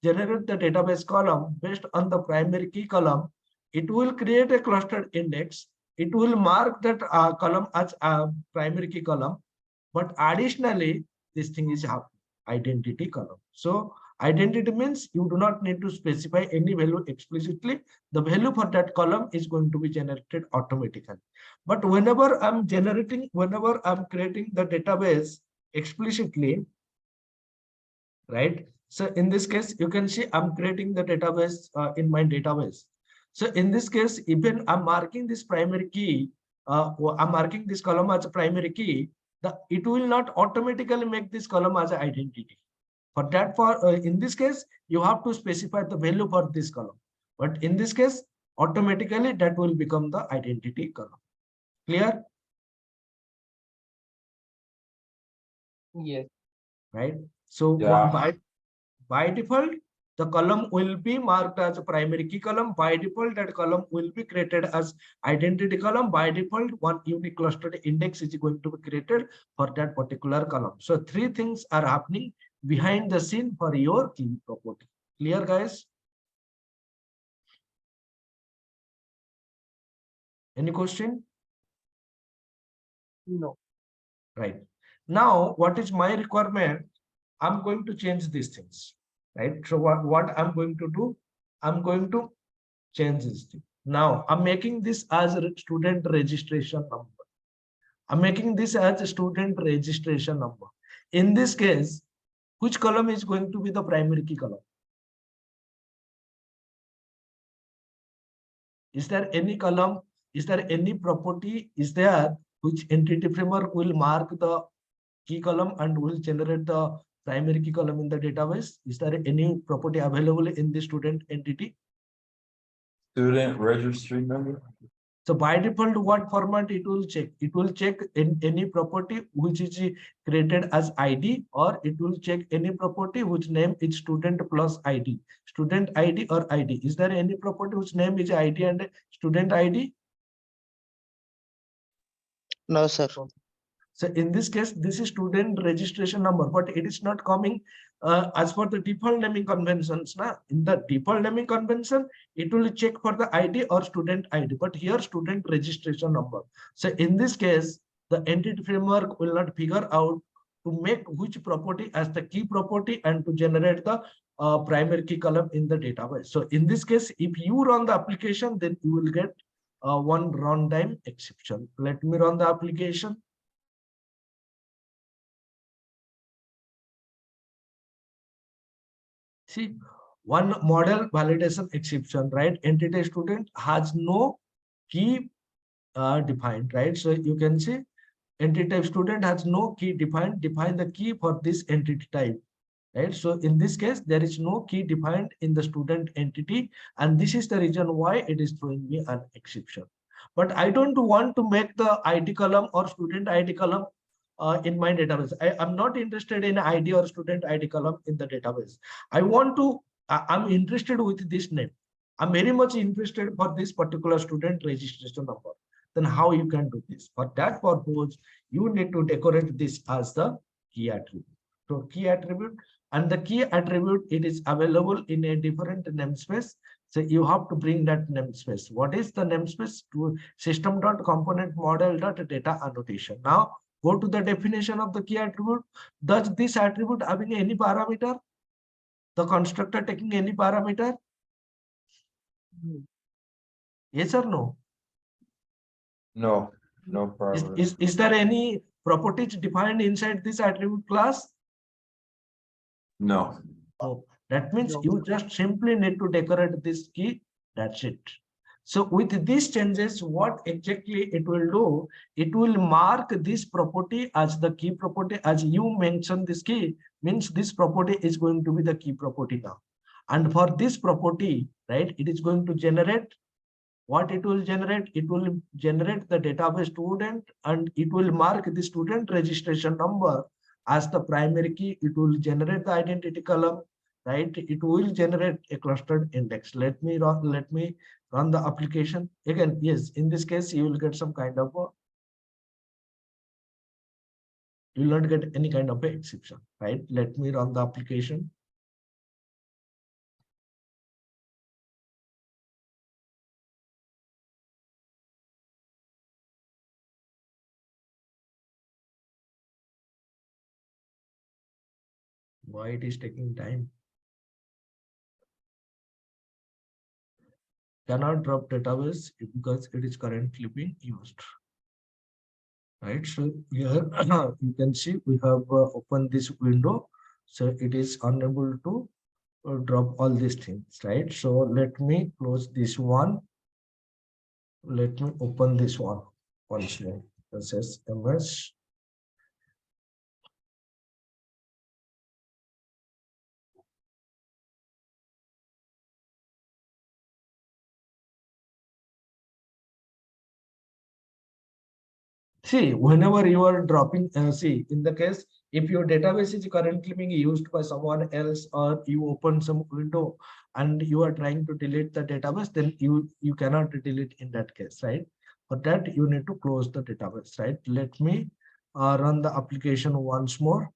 generates the database column based on the primary key column, it will create a clustered index. It will mark that column as a primary key column, but additionally, this thing is identity column. So identity means you do not need to specify any value explicitly. The value for that column is going to be generated automatically. But whenever I'm creating the database explicitly, right? So in this case, you can see I'm creating the database in my database. So in this case, even I'm marking this primary key, I'm marking this column as a primary key, it will not automatically make this column as an identity. For that, in this case, you have to specify the value for this column. But in this case, automatically that will become the identity column. Clear? Yes. Right? So Yeah. by default, the column will be marked as a primary key column. By default, that column will be created as identity column. By default, one unique clustered index is going to be created for that particular column. So 3 things are happening behind the scene for your key property. Clear, guys? Any question? No. Right. Now, what is my requirement? I'm going to change these things. Right. So what I'm going to do? I'm going to change this thing. Now, I'm making this as a student registration number. I'm making this as a student registration number. In this case, which column is going to be the primary key column? Is there any column? Is there any property? Is there which entity framework will mark the key column and will generate the primary key column in the database? Is there any property available in the student entity? Student registry number. So by default, what format it will check? It will check in any property which is created as ID, or it will check any property whose name is student plus ID. Student ID or ID. Is there any property whose name is ID and student ID? No, sir. So in this case, this is student registration number, but it is not coming as per the default naming conventions. In the default naming convention, it will check for the ID or student ID, but here student registration number. So in this case, the entity framework will not figure out to make which property as the key property and to generate the primary key column in the database. So in this case, if you run the application, then you will get one runtime exception. Let me run the application. See, one model validation exception, right? Entity student has no key defined, right? So you can see entity type student has no key defined. Define the key for this entity type, right? So in this case, there is no key defined in the student entity, and this is the reason why it is throwing me an exception. But I don't want to make the ID column or student ID column in my database. I'm not interested in ID or student ID column in the database. I'm interested with this name. I'm very much interested for this particular student registration number. Then how you can do this? For that purpose, you need to decorate this as the key attribute. So key attribute, and the key attribute, it is available in a different namespace. So you have to bring that namespace. What is the namespace? To system.component model.data annotation. Now go to the definition of the key attribute. Does this attribute having any parameter? The constructor taking any parameter? Yes or no? No, no problem. Is there any properties defined inside this attribute class? No. No. That means No. you just simply need to decorate this key. That's it. So with these changes, what exactly it will do? It will mark this property as the key property. As you mentioned, this key means this property is going to be the key property now. And for this property, right, it is going to generate what it will generate. It will generate the database student, and it will mark the student registration number as the primary key. It will generate the identity column, right? It will generate a clustered index. Let me run the application again. Yes, in this case, you will get some kind of you will not get any kind of a exception, right? Let me run the application. Why it is taking time? Cannot drop database because it is currently being used. Right, so here you can see we have opened this window, so it is unable to drop all these things, right? So let me close this one. Let me open this one once more. This is MS. See, whenever you are dropping, see, in the case, if your database is currently being used by someone else, or you open some window and you are trying to delete the database, then you cannot delete in that case, right? For that, you need to close the database, right? Let me run the application once more.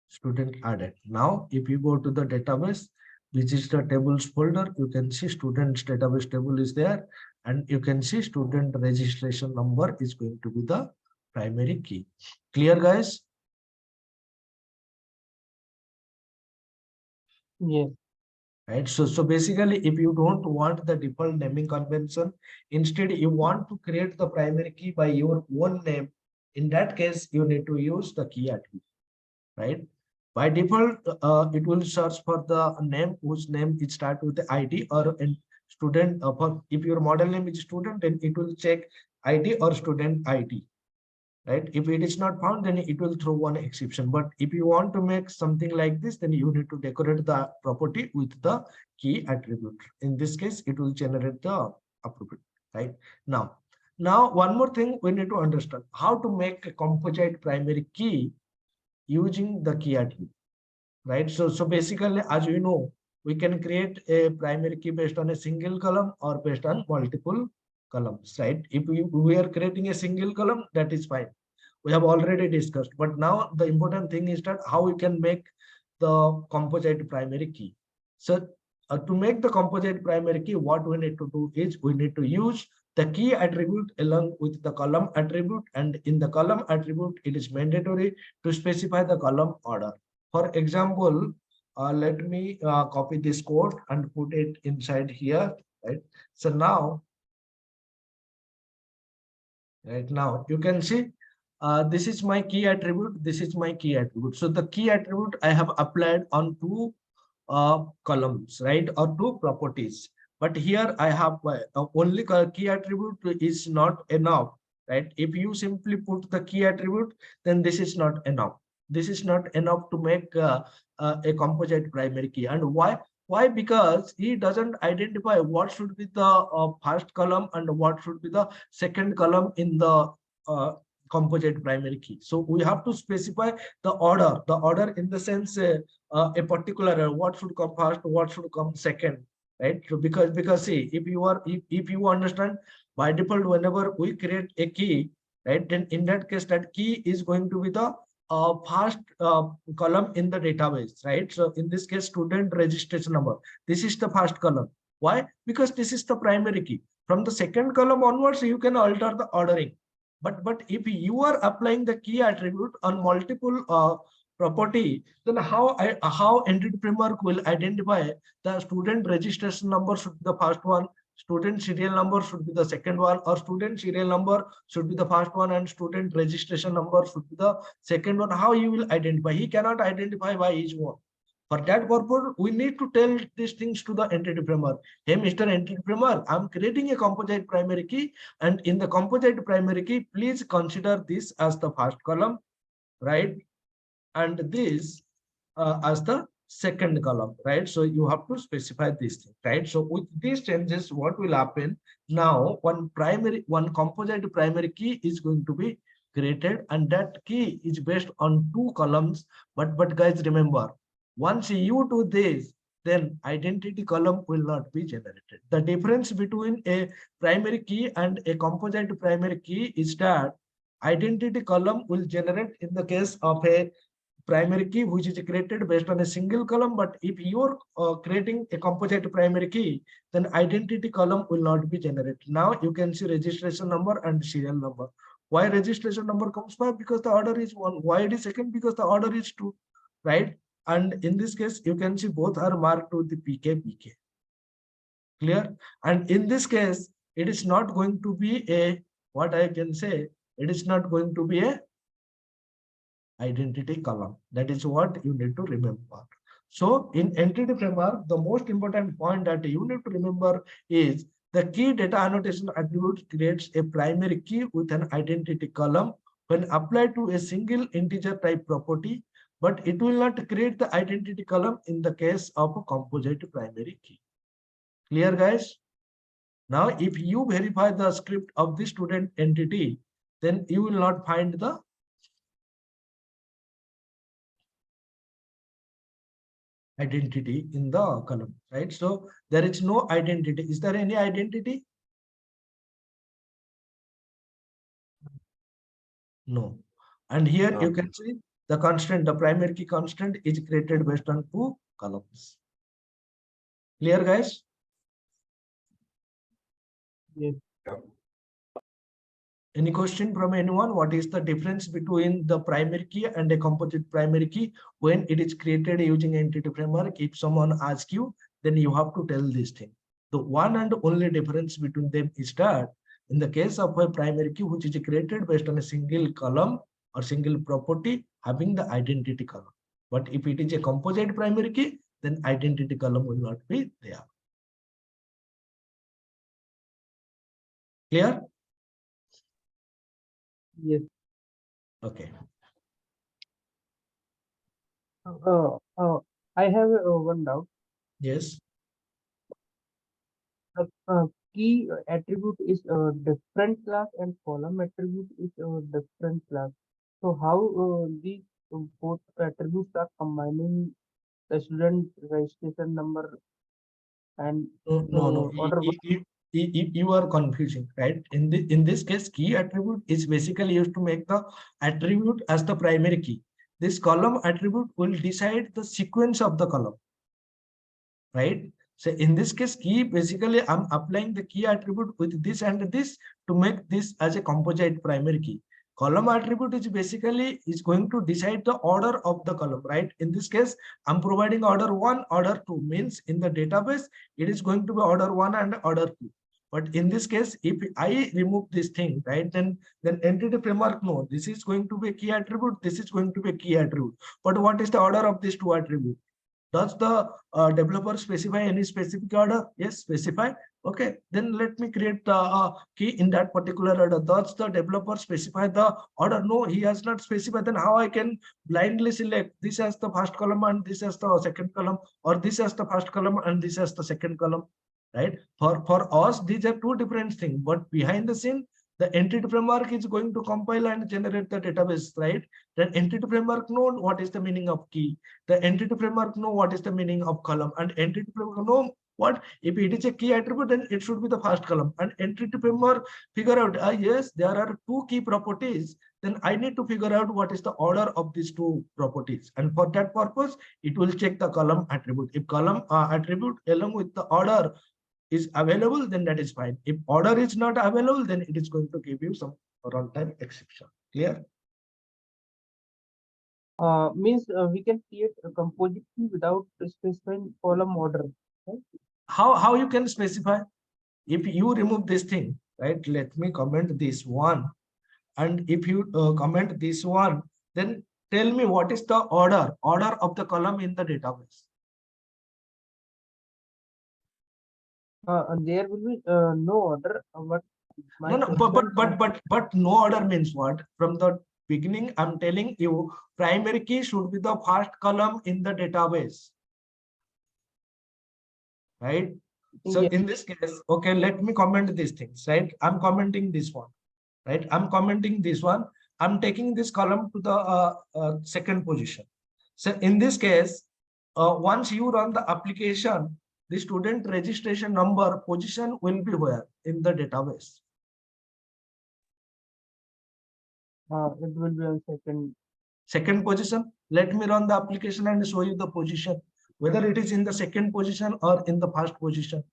Student added. Now, if you go to the database, which is the tables folder, you can see students database table is there, and you can see student registration number is going to be the primary key. Clear, guys? Yes. Right. So basically, if you don't want the default naming convention, instead you want to create the primary key by your own name. In that case, you need to use the key attribute, right? By default, it will search for the name whose name it start with the ID or in student. If your model name is student, then it will check ID or student ID, right? If it is not found, then it will throw one exception. But if you want to make something like this, then you need to decorate the property with the key attribute. In this case, it will generate the appropriate, right? Now one more thing we need to understand how to make a composite primary key using the key attribute, right? So basically, as you know, we can create a primary key based on a single column or based on multiple columns, right? If we are creating a single column, that is fine. We have already discussed, but now the important thing is that how we can make the composite primary key. So to make the composite primary key, what we need to do is we need to use the key attribute along with the column attribute, and in the column attribute, it is mandatory to specify the column order. For example, let me copy this code and put it inside here, right? So now, right now, you can see this is my key attribute, this is my key attribute. So the key attribute I have applied on two columns, right, or two properties. But here I have only key attribute is not enough, right? If you simply put the key attribute, then this is not enough. This is not enough to make a composite primary key. And why? Why? Because he doesn't identify what should be the first column and what should be the second column in the composite primary key. So we have to specify the order in the sense a particular what should come first, what should come second, right? So because see, if you understand, by default whenever we create a key, right, then in that case that key is going to be the first column in the database, right? So in this case, student registration number, this is the first column. Why? Because this is the primary key. From the second column onwards, you can alter the ordering. But if you are applying the key attribute on multiple property, then how entity framework will identify the student registration number should be the first one, student serial number should be the second one, or student serial number should be the first one and student registration number should be the second one? How you will identify? He cannot identify by each one. For that purpose, we need to tell these things to the entity framework. Hey, Mr. Entity Framework, I'm creating a composite primary key, and in the composite primary key, please consider this as the first column, right? And this as the second column, right? So you have to specify this thing, right? So with these changes, what will happen now? One composite primary key is going to be created, and that key is based on two columns. But guys, remember, once you do this, then identity column will not be generated. The difference between a primary key and a composite primary key is that identity column will generate in the case of a primary key which is created based on a single column. But if you're creating a composite primary key, then identity column will not be generated. Now you can see registration number and serial number. Why registration number comes first? Because the order is 1. Why it is second? Because the order is 2, right? And in this case, you can see both are marked to the PK. Clear? And in this case, it is not going to be a, what I can say, it is not going to be a identity column. That is what you need to remember. So in entity framework, the most important point that you need to remember is the key data annotation attribute creates a primary key with an identity column when applied to a single integer type property, but it will not create the identity column in the case of a composite primary key. Clear, guys? Now, if you verify the script of the student entity, then you will not find the identity in the column, right? So there is no identity. Is there any identity? No. And here you can see the constant, the primary key constant is created based on 2 columns. Clear, guys? Yes. Any question from anyone? What is the difference between the primary key and a composite primary key when it is created using entity framework? If someone asks you, then you have to tell this thing. The one and only difference between them is that in the case of a primary key which is created based on a single column or single property having the identity column. But if it is a composite primary key, then identity column will not be there. Clear? Yes. Okay. I have one doubt. Yes. Key attribute is a different class and column attribute is a different class. So how these both attributes are combining the student registration number and No. order? You are confusing, right? In this case, key attribute is basically used to make the attribute as the primary key. This column attribute will decide the sequence of the column, right? So in this case, key, basically I'm applying the key attribute with this and this to make this as a composite primary key. Column attribute is basically is going to decide the order of the column, right? In this case, I'm providing order 1, order 2, means in the database, it is going to be order 1 and order 2. But in this case, if I remove this thing, right, then entity framework, no, this is going to be a key attribute, this is going to be a key attribute. But what is the order of these two attributes? Does the developer specify any specific order? Yes, specify. Okay, then let me create the key in that particular order. Does the developer specify the order? No, he has not specified. Then how I can blindly select this as the first column and this as the second column, or this as the first column and this as the second column, right? For us, these are two different things. But behind the scene, the entity framework is going to compile and generate the database, right? Then entity framework know what is the meaning of key. The entity framework know what is the meaning of column, and entity framework know what if it is a key attribute, then it should be the first column. And entity framework figure out, yes, there are two key properties, then I need to figure out what is the order of these two properties, and for that purpose it will check the column attribute. If column attribute along with the order is available, then that is fine. If order is not available, then it is going to give you some runtime exception. Clear? Means we can create a composite key without specifying column order, right? How you can specify? If you remove this thing, right? Let me comment this one, and if you comment this one, then tell me what is the order of the column in the database. And there will be no order, but my No, question, but no order means what? From the beginning, I'm telling you, primary key should be the first column in the database, right? So yeah, in this case, okay, let me comment these things, right? I'm commenting this one, right? I'm commenting this one. I'm taking this column to the second position. So in this case, once you run the application, the student registration number position will be where in the database. it will be on Second position. Let me run the application and show you the position, whether it is in the second position or in the first position.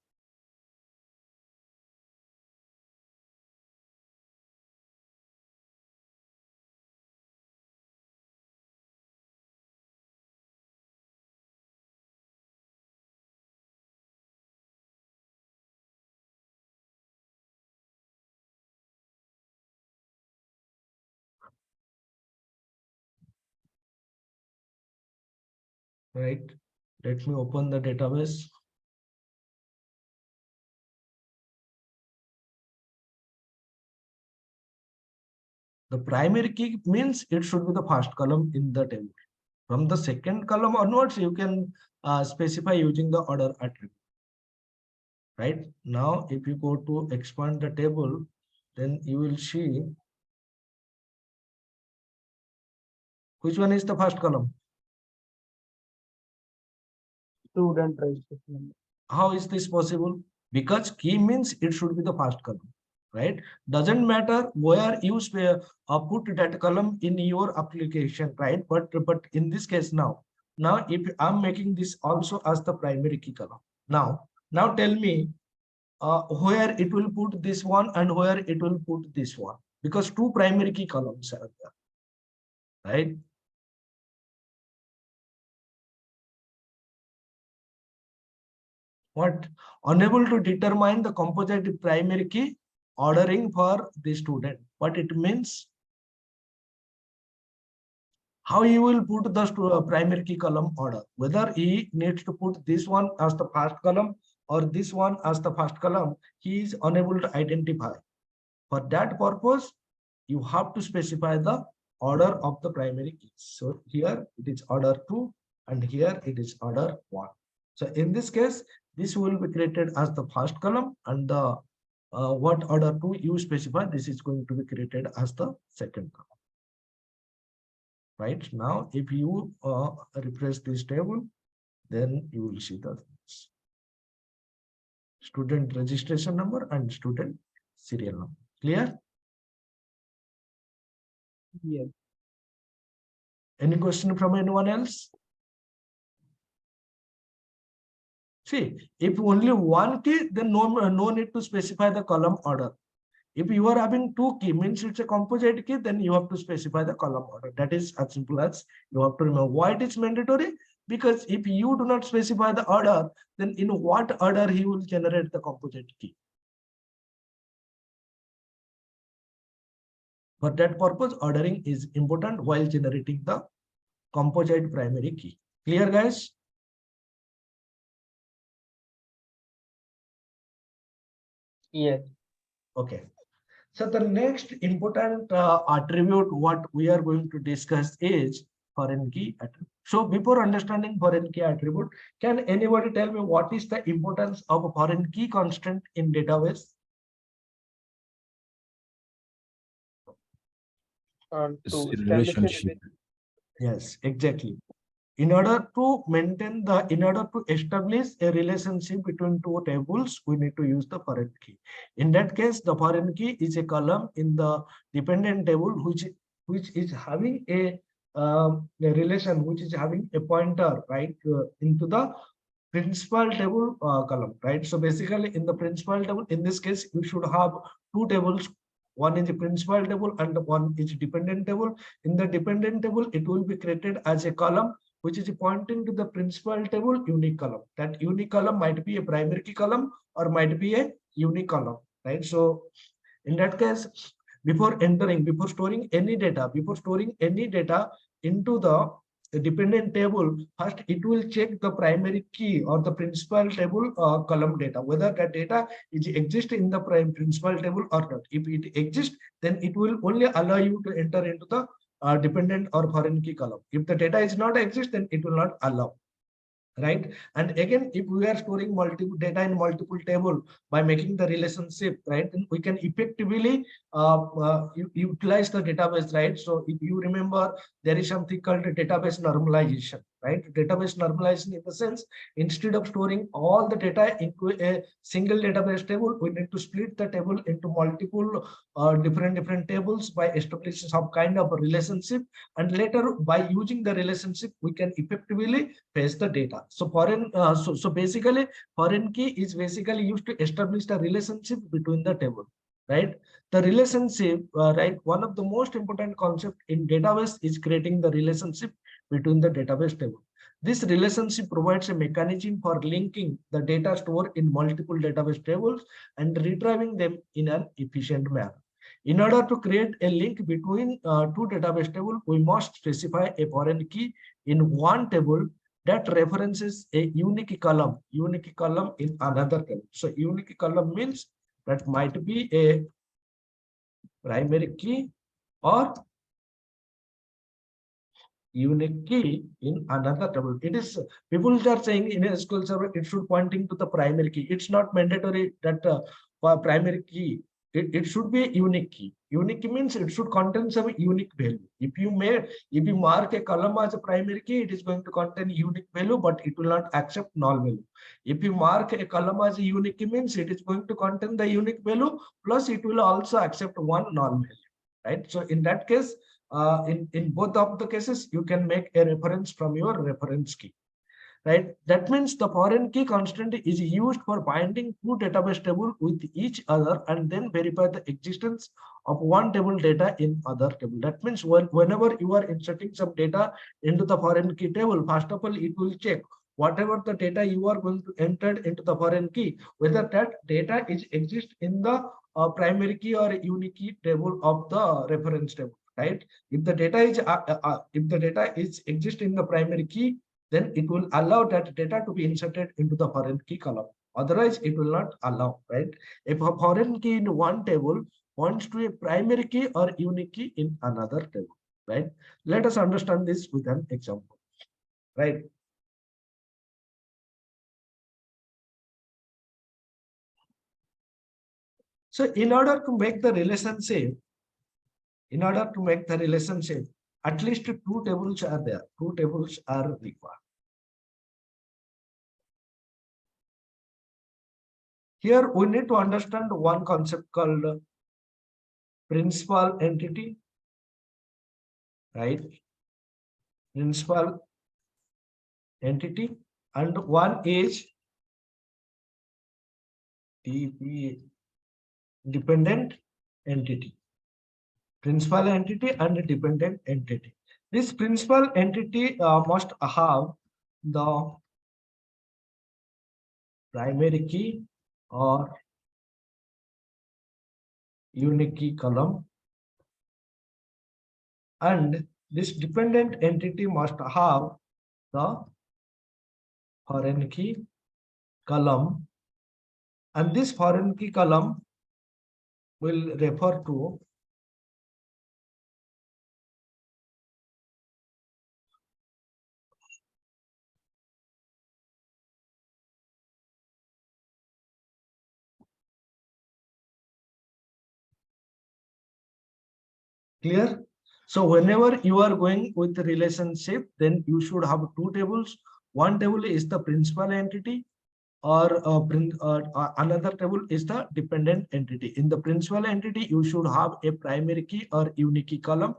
Right. Let me open the database. The primary key means it should be the first column in the table. From the second column onwards, you can specify using the order attribute. Right now, if you go to expand the table, then you will see which one is the first column. student registration number. How is this possible? Because key means it should be the first column, right? Doesn't matter where you put that column in your application, right? But in this case now if I'm making this also as the primary key column, now tell me where it will put this one and where it will put this one, because two primary key columns are there, right? What? Unable to determine the composite primary key ordering for the student. What it means? How you will put the primary key column order, whether he needs to put this one as the first column or this one as the first column, he is unable to identify. For that purpose, you have to specify the order of the primary keys. So here it is order 2 and here it is order 1. So in this case, this will be created as the first column, and the what order 2 you specify, this is going to be created as the second column. Right now, if you refresh this table, then you will see the student registration number and student serial number. Clear? Yes. Any question from anyone else? See, if only one key, then no need to specify the column order. If you are having two key, means it's a composite key, then you have to specify the column order. That is as simple as you have to remember. Why it is mandatory? Because if you do not specify the order, then in what order he will generate the composite key. For that purpose, ordering is important while generating the composite primary key. Clear, guys? Yes. Okay. So the next important attribute what we are going to discuss is foreign key attribute. So before understanding foreign key attribute, can anybody tell me what is the importance of a foreign key constant in database? To It's establish a relationship. Yes, exactly. In order to establish a relationship between two tables, we need to use the foreign key. In that case, the foreign key is a column in the dependent table, which is having a relation, which is having a pointer, right, into the principal table column, right? So basically, in the principal table, in this case, you should have two tables. One is the principal table and one is dependent table. In the dependent table, it will be created as a column which is pointing to the principal table unique column. That unique column might be a primary key column or might be a unique column, right? So in that case, before storing any data into the dependent table, first it will check the primary key or the principal table column data, whether that data is exist in the principal table or not. If it exists, then it will only allow you to enter into the dependent or foreign key column. If the data is not exist, then it will not allow. Right. And again, if we are storing multiple data in multiple table by making the relationship, right, then we can effectively utilize the database, right? So if you remember, there is something called database normalization, right? Database normalization in the sense, instead of storing all the data into a single database table, we need to split the table into multiple different tables by establishing some kind of a relationship, and later by using the relationship we can effectively fetch the data. So so basically foreign key is basically used to establish the relationship between the table, right? The relationship, right, one of the most important concept in database is creating the relationship between the database table. This relationship provides a mechanism for linking the data stored in multiple database tables and retrieving them in an efficient manner. In order to create a link between two database tables, we must specify a foreign key in one table that references a unique column in another table. So unique column means that might be a primary key or unique key in another table. It is, people are saying in a SQL server it should pointing to the primary key. It's not mandatory that for primary key it should be a unique key. Unique means it should contain some unique value. If you mark a column as a primary key, it is going to contain unique value, but it will not accept null value. If you mark a column as a unique key, means it is going to contain the unique value, plus it will also accept one null value, right? So in that case, in both of the cases, you can make a reference from your reference key, right? That means the foreign key constant is used for binding two database tables with each other and then verify the existence of one table data in other table. That means whenever you are inserting some data into the foreign key table, first of all, it will check whatever the data you are going to enter into the foreign key, whether that data is exist in the primary key or unique key table of the reference table, right? If the data is exist in the primary key, then it will allow that data to be inserted into the foreign key column. Otherwise, it will not allow, right? If a foreign key in one table points to a primary key or unique key in another table, right? Let us understand this with an example, right? So in order to make the relationship, at least two tables are there. Two tables are required. Here we need to understand one concept called principal entity, right? Principal entity, and one is DP dependent entity, principal entity and dependent entity. This principal entity must have the primary key or unique key column, and this dependent entity must have the foreign key column, and this foreign key column will refer to clear. So whenever you are going with the relationship, then you should have two tables. One table is the principal entity, or another table is the dependent entity. In the principal entity, you should have a primary key or unique key column,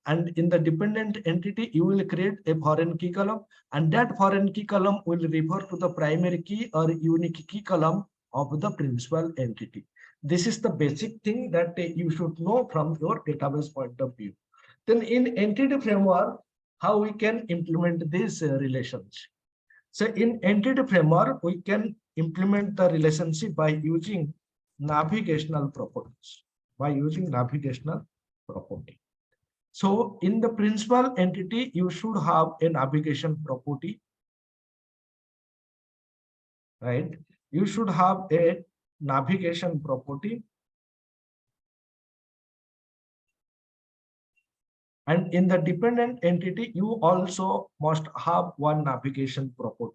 and in the dependent entity, you will create a foreign key column, and that foreign key column will refer to the primary key or unique key column of the principal entity. This is the basic thing that you should know from your database point of view. Then in entity framework, how we can implement this relationship? So in entity framework, we can implement the relationship by using navigational properties. By using navigational property. So in the principal entity, you should have a navigation property, right? You should have a navigation property. And in the dependent entity, you also must have one navigation property,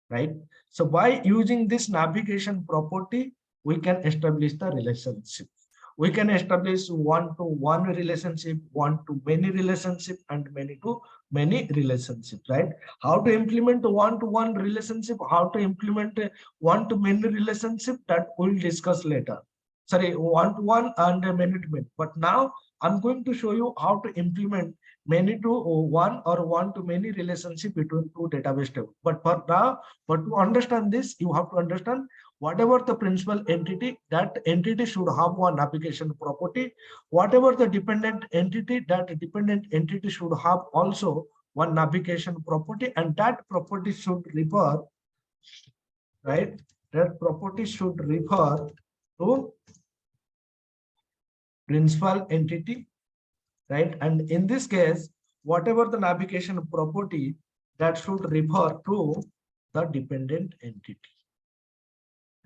right? So by using this navigation property, we can establish the relationship. We can establish one-to-one relationship, one-to-many relationship, and many-to-many relationship, right? How to implement a one-to-one relationship, how to implement a one-to-many relationship, that we'll discuss later. Sorry, one-to-one and many-to-many. But now I'm going to show you how to implement many-to-one or one-to-many relationship between two database tables. But for now, but to understand this, you have to understand whatever the principal entity, that entity should have one navigation property. Whatever the dependent entity, that dependent entity should have also one navigation property, and that property should refer, right? That property should refer to principal entity, right? And in this case, whatever the navigation property, that should refer to the dependent entity,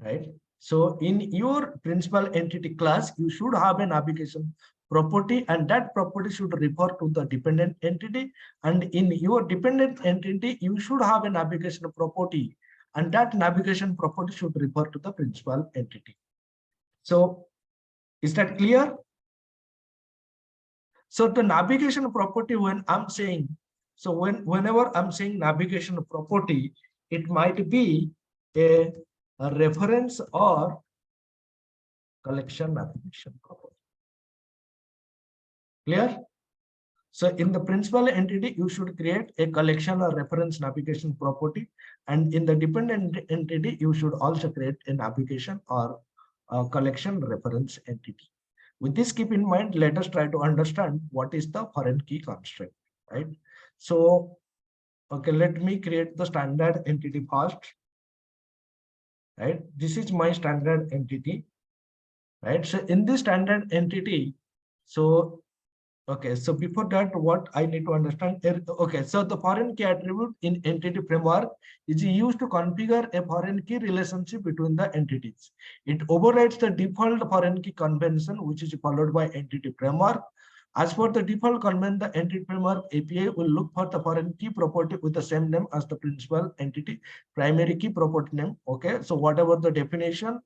right? So in your principal entity class, you should have a navigation property, and that property should refer to the dependent entity. And in your dependent entity, you should have a navigation property, and that navigation property should refer to the principal entity. So is that clear? So the navigation property, when I'm saying, so whenever I'm saying navigation property, it might be a reference or collection navigation property. Clear? So in the principal entity, you should create a collection or reference navigation property, and in the dependent entity, you should also create a navigation or a collection reference entity. With this keep in mind, let us try to understand what is the foreign key constraint, right? So, okay, let me create the standard entity first, right? This is my standard entity, right? So in this standard entity, so okay, so before that, what I need to understand, okay, so the foreign key attribute in entity framework is used to configure a foreign key relationship between the entities. It overrides the default foreign key convention, which is followed by entity framework. As for the default convention, the entity framework API will look for the foreign key property with the same name as the principal entity primary key property name. Okay, so whatever the definition,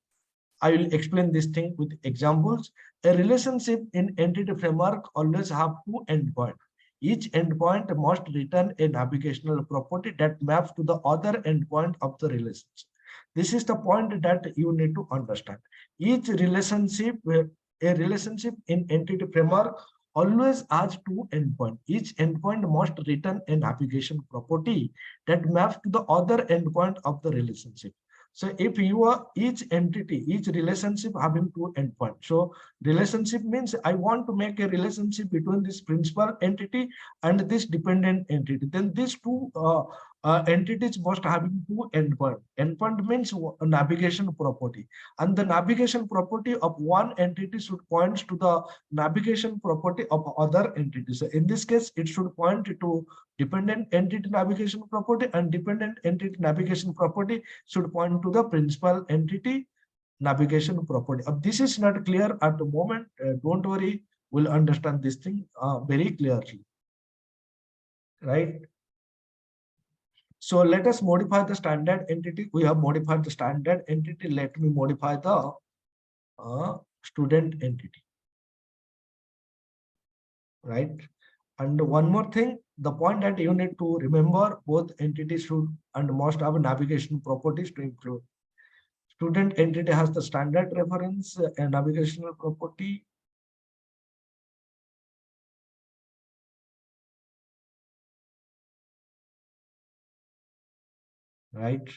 I will explain this thing with examples. A relationship in entity framework always have two endpoints. Each endpoint must return a navigational property that maps to the other endpoint of the relationship. This is the point that you need to understand. Each relationship, a relationship in entity framework always has two endpoints. Each endpoint must return a navigation property that maps to the other endpoint of the relationship. So if you are each entity, each relationship having two endpoints. So relationship means I want to make a relationship between this principal entity and this dependent entity. Then these two entities must having two endpoint. Endpoint means a navigation property, and the navigation property of one entity should point to the navigation property of other entities. So in this case, it should point to dependent entity navigation property, and dependent entity navigation property should point to the principal entity navigation property. This is not clear at the moment. Don't worry, we'll understand this thing very clearly, right? So let us modify the standard entity. We have modified the standard entity. Let me modify the student entity, right? And one more thing, the point that you need to remember, both entities should and must have navigation properties to include. Student entity has the standard reference and navigational property. Right.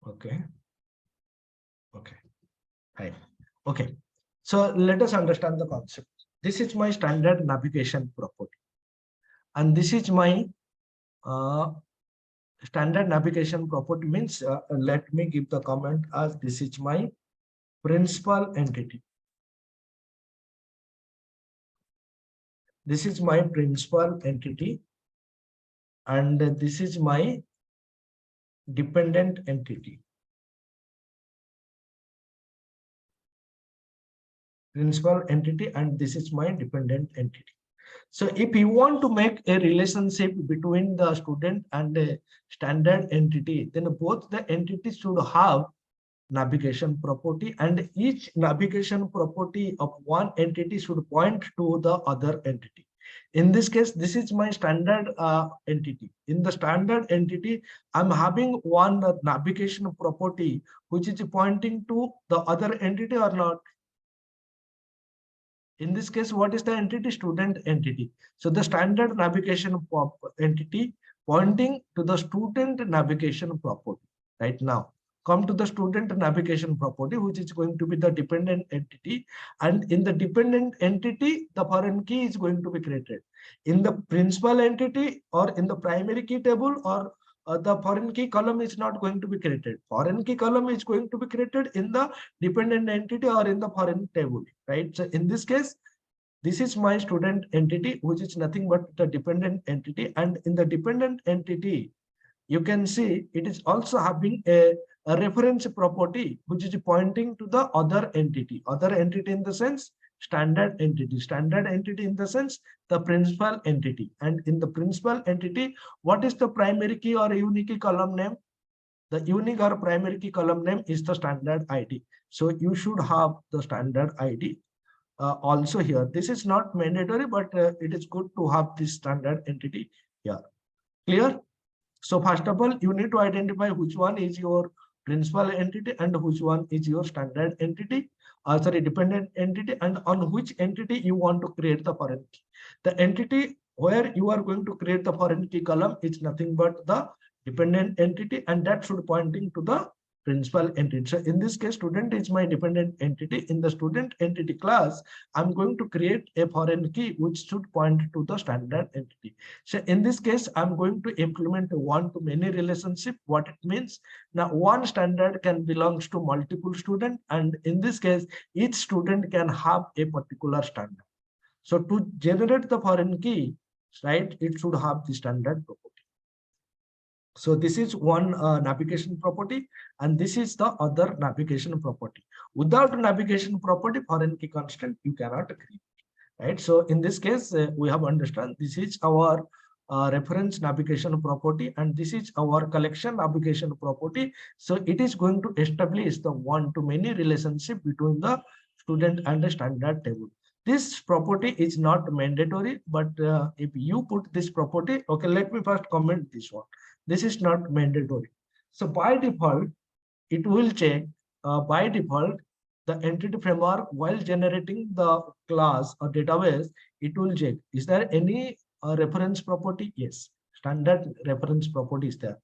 Okay. Okay. Right. Okay. So let us understand the concept. This is my standard navigation property, and this is my standard navigation property means let me give the comment as this is my principal entity. This is my principal entity, and this is my dependent entity. Principal entity, and this is my dependent entity. So if you want to make a relationship between the student and the standard entity, then both the entities should have navigation property, and each navigation property of one entity should point to the other entity. In this case, this is my standard entity. In the standard entity, I'm having one navigation property which is pointing to the other entity or not. In this case, what is the entity? Student entity. So the standard navigation entity pointing to the student navigation property. Right now, come to the student navigation property, which is going to be the dependent entity. And in the dependent entity, the foreign key is going to be created. In the principal entity or in the primary key table, or the foreign key column is not going to be created. Foreign key column is going to be created in the dependent entity or in the foreign table, right? So in this case, this is my student entity, which is nothing but the dependent entity. And in the dependent entity, you can see it is also having a reference property, which is pointing to the other entity. Other entity in the sense standard entity. Standard entity in the sense the principal entity. And in the principal entity, what is the primary key or unique key column name? The unique or primary key column name is the standard ID. So you should have the standard ID also here. This is not mandatory, but it is good to have this standard entity here. Clear? So first of all, you need to identify which one is your principal entity and which one is your standard entity, dependent entity, and on which entity you want to create the foreign key. The entity where you are going to create the foreign key column is nothing but the dependent entity, and that should pointing to the principal entity. So in this case, student is my dependent entity. In the student entity class, I'm going to create a foreign key which should point to the standard entity. So in this case, I'm going to implement a one-to-many relationship. What it means, now one standard can belongs to multiple students, and in this case, each student can have a particular standard. So to generate the foreign key, right, it should have the standard property. So this is one navigation property, and this is the other navigation property. Without navigation property, foreign key constant, you cannot create. Right. So in this case, we have understand this is our reference navigation property, and this is our collection navigation property. So it is going to establish the one-to-many relationship between the student and the standard table. This property is not mandatory, but if you put this property, okay, let me first comment this one. This is not mandatory. So by default, it will check by default the entity framework while generating the class or database. It will check, is there any reference property? Yes, standard reference property is there.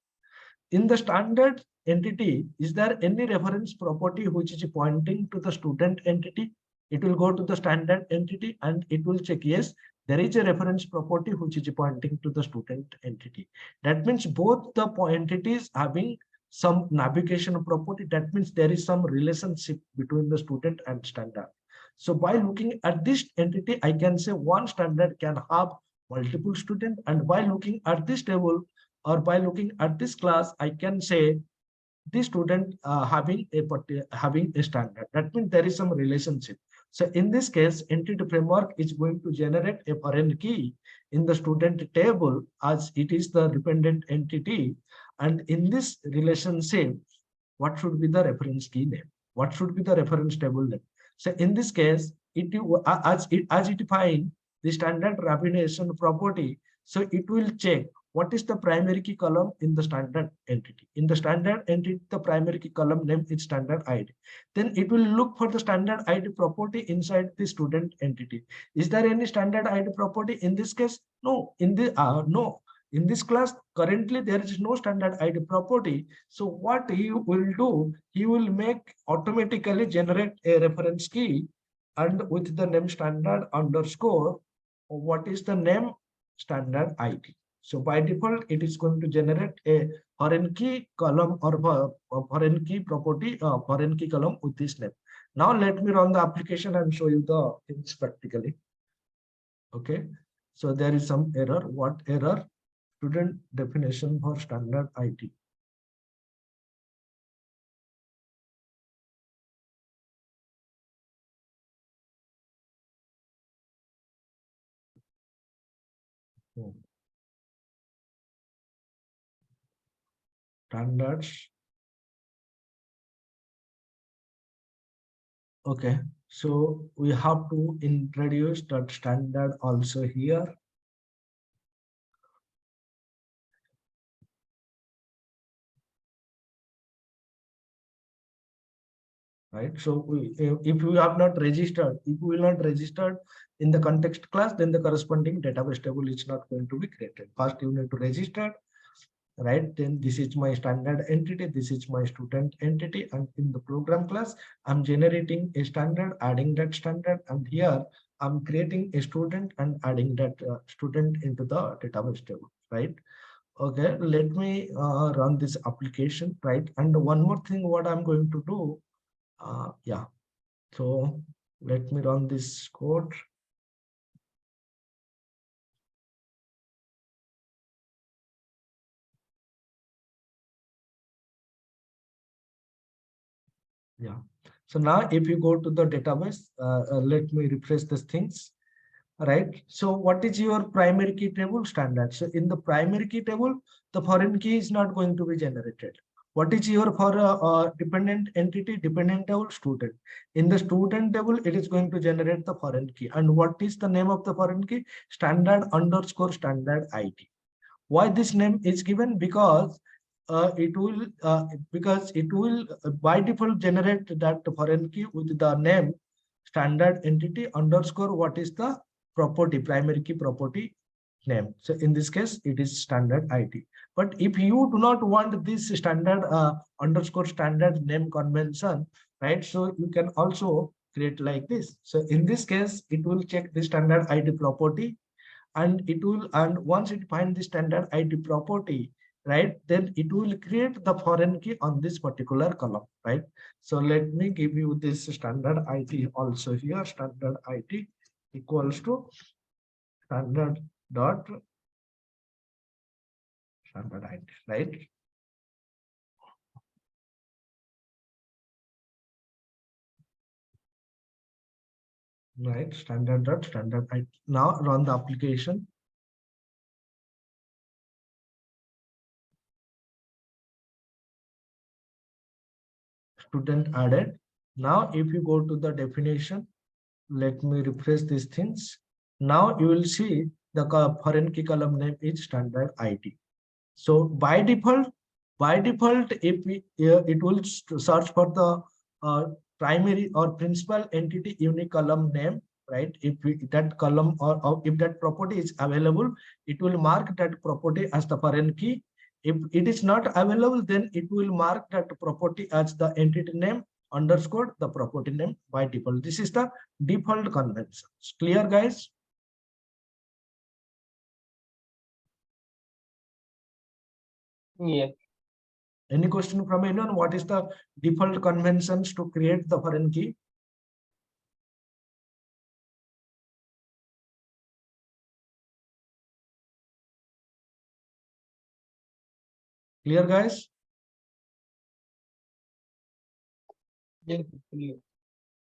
In the standard entity, is there any reference property which is pointing to the student entity? It will go to the standard entity and it will check, yes, there is a reference property which is pointing to the student entity. That means both the entities having some navigation property. That means there is some relationship between the student and standard. So by looking at this entity, I can say one standard can have multiple students, and by looking at this table or by looking at this class, I can say the student having a standard. That means there is some relationship. So in this case, entity framework is going to generate a foreign key in the student table as it is the dependent entity. And in this relationship, what should be the reference key name? What should be the reference table name? So in this case, as it find the standard navigation property, so it will check what is the primary key column in the standard entity. In the standard entity, the primary key column name is standard ID. Then it will look for the standard ID property inside the student entity. Is there any standard ID property in this case? No. No. In this class, currently there is no standard ID property. So what he will do, he will make automatically generate a reference key and with the name standard underscore, what is the name? Standard ID. So by default, it is going to generate a foreign key column or a foreign key property, foreign key column with this name. Now let me run the application and show you the things practically. Okay. So there is some error. What error? Student definition for standard ID. Standards. Okay, so we have to introduce that standard also here. Right, so if you have not registered, if you will not registered in the context class, then the corresponding database table is not going to be created. First, you need to register, right? Then this is my standard entity, this is my student entity, and in the program class, I'm generating a standard, adding that standard, and here I'm creating a student and adding that student into the database table, right? Okay, let me run this application, right? And one more thing, what I'm going to do, yeah. So let me run this code. Yeah. So now if you go to the database, let me refresh these things. Right. So what is your primary key table? Standard. So in the primary key table, the foreign key is not going to be generated. What is your for dependent entity? Dependent table? Student. In the student table, it is going to generate the foreign key. And what is the name of the foreign key? Standard underscore standard ID. Why this name is given? Because it will by default generate that foreign key with the name standard entity underscore what is the property, primary key property name. So in this case, it is standard ID. But if you do not want this standard underscore standard name convention, right? So you can also create like this. So in this case, it will check the standard ID property, and it will, and once it find the standard ID property, right, then it will create the foreign key on this particular column, right? So let me give you this standard ID also here. Standard ID equals to standard dot standard ID, right? Right, standard dot standard ID. Now run the application. Student added. Now if you go to the definition, let me refresh these things. Now you will see the foreign key column name is standard ID. So by default, By default, if it will search for the primary or principal entity unique column name, right? If that column or if that property is available, it will mark that property as the foreign key. If it is not available, then it will mark that property as the entity name underscore the property name by default. This is the default convention. Clear, guys? Yes. Any question from anyone? What is the default conventions to create the foreign key? Clear, guys? Yes. Clear.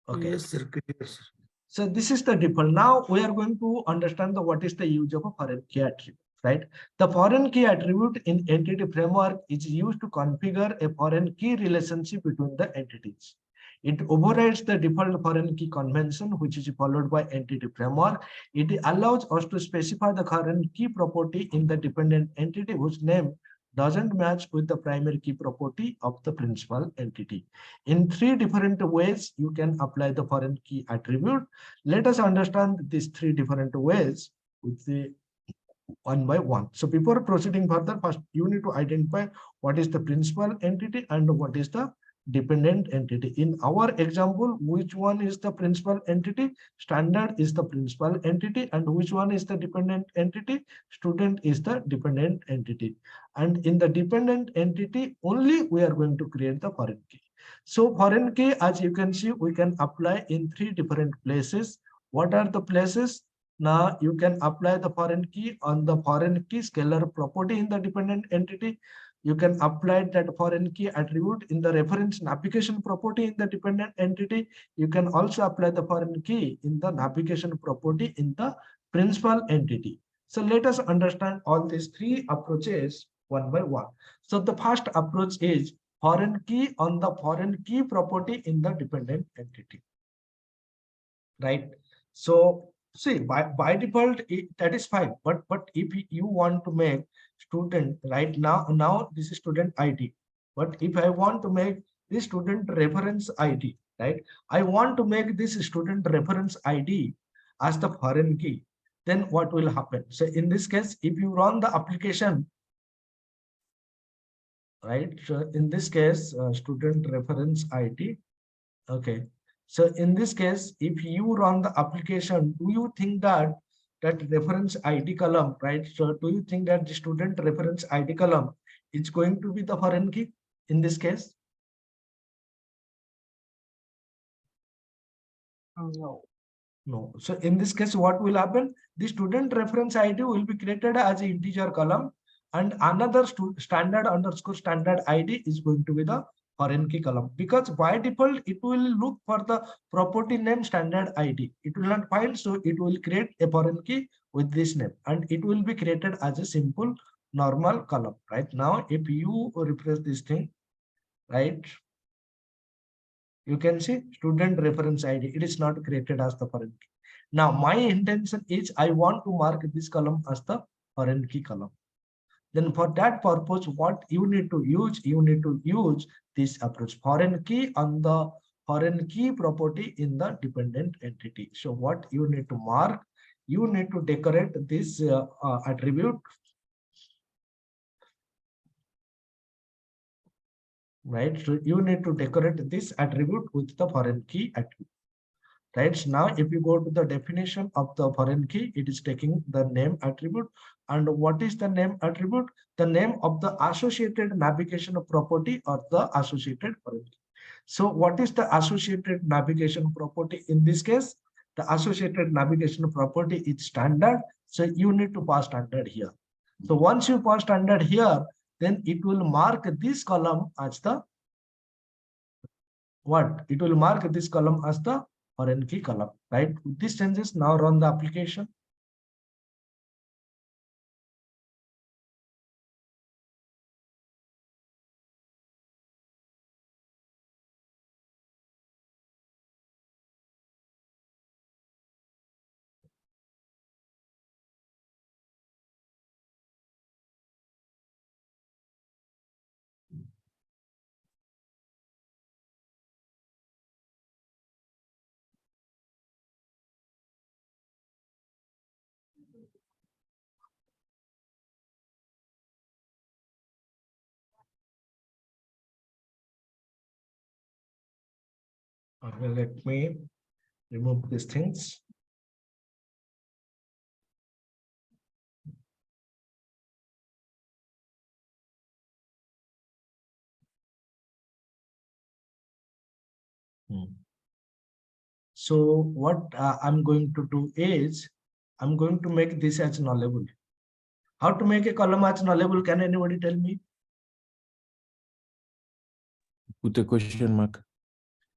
Okay. Yes, sir. Clear, sir. So this is the default. Now we are going to understand the what is the use of a foreign key attribute, right? The foreign key attribute in entity framework is used to configure a foreign key relationship between the entities. It overrides the default foreign key convention, which is followed by entity framework. It allows us to specify the foreign key property in the dependent entity whose name doesn't match with the primary key property of the principal entity. In three different ways, you can apply the foreign key attribute. Let us understand these three different ways with the one by one. So before proceeding further, first you need to identify what is the principal entity and what is the dependent entity. In our example, which one is the principal entity? Standard is the principal entity, and which one is the dependent entity? Student is the dependent entity. And in the dependent entity, only we are going to create the foreign key. So foreign key, as you can see, we can apply in three different places. What are the places? Now you can apply the foreign key on the foreign key scalar property in the dependent entity. You can apply that foreign key attribute in the reference navigation property in the dependent entity. You can also apply the foreign key in the navigation property in the principal entity. So let us understand all these three approaches one by one. So the first approach is foreign key on the foreign key property in the dependent entity, right? So see, by default that is fine, but if you want to make student right now this is student ID, but if I want to make this student reference ID, right? I want to make this student reference ID as the foreign key, then what will happen? So in this case, if you run the application, right? So in this case, student reference ID. Okay. So in this case, if you run the application, do you think that that reference ID column, right? So do you think that the student reference ID column is going to be the foreign key in this case? No. No. So in this case, what will happen? The student reference ID will be created as an integer column, and another standard underscore standard ID is going to be the foreign key column, because by default it will look for the property name standard ID. It will not find, so it will create a foreign key with this name, and it will be created as a simple normal column. Right now, if you refresh this thing, right, you can see student reference ID. It is not created as the foreign key. Now, my intention is I want to mark this column as the foreign key column. Then for that purpose, what you need to use this approach, foreign key on the foreign key property in the dependent entity. So what you need to mark, you need to decorate this attribute, right? So you need to decorate this attribute with the foreign key attribute. Right. So now, if you go to the definition of the foreign key, it is taking the name attribute. And what is the name attribute? The name of the associated navigation property or the associated foreign key. So what is the associated navigation property in this case? The associated navigation property is standard. So you need to pass standard here. So once you pass standard here, then it will mark this column as the what? It will mark this column as the foreign key column, right? With these changes, now run the application. Okay, let me remove these things. So what I'm going to do is, I'm going to make this as nullable. How to make a column as nullable? Can anybody tell me? Put a question mark.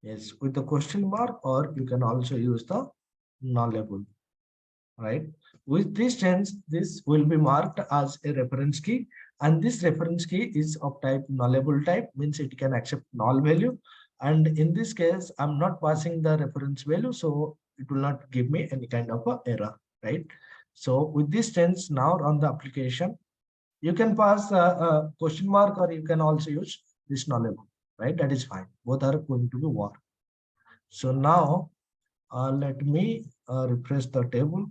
Yes, with the question mark, or you can also use the nullable, right? With this sense, this will be marked as a reference key, and this reference key is of type nullable type, means it can accept null value. And in this case, I'm not passing the reference value, so it will not give me any kind of a error, right? So with this sense, now on the application, you can pass a question mark, or you can also use this nullable, right? That is fine. Both are going to be work. So now let me refresh the table.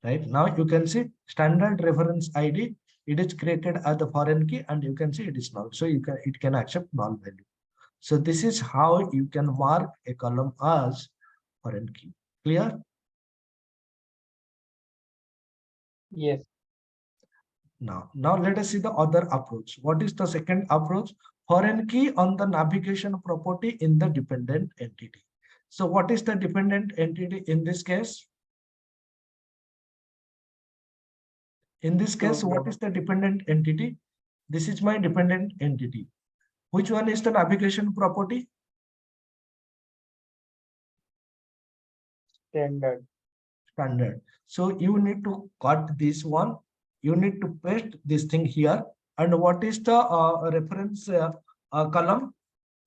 Right now you can see standard reference ID. It is created as the foreign key, and you can see it is null. So it can accept null value. So this is how you can mark a column as foreign key. Clear? Yes. Now let us see the other approach. What is the second approach? Foreign key on the navigation property in the dependent entity. So what is the dependent entity in this case? In this case, what is the dependent entity? This is my dependent entity. Which one is the navigation property? Standard. Standard. So you need to cut this one. You need to paste this thing here. And what is the reference column?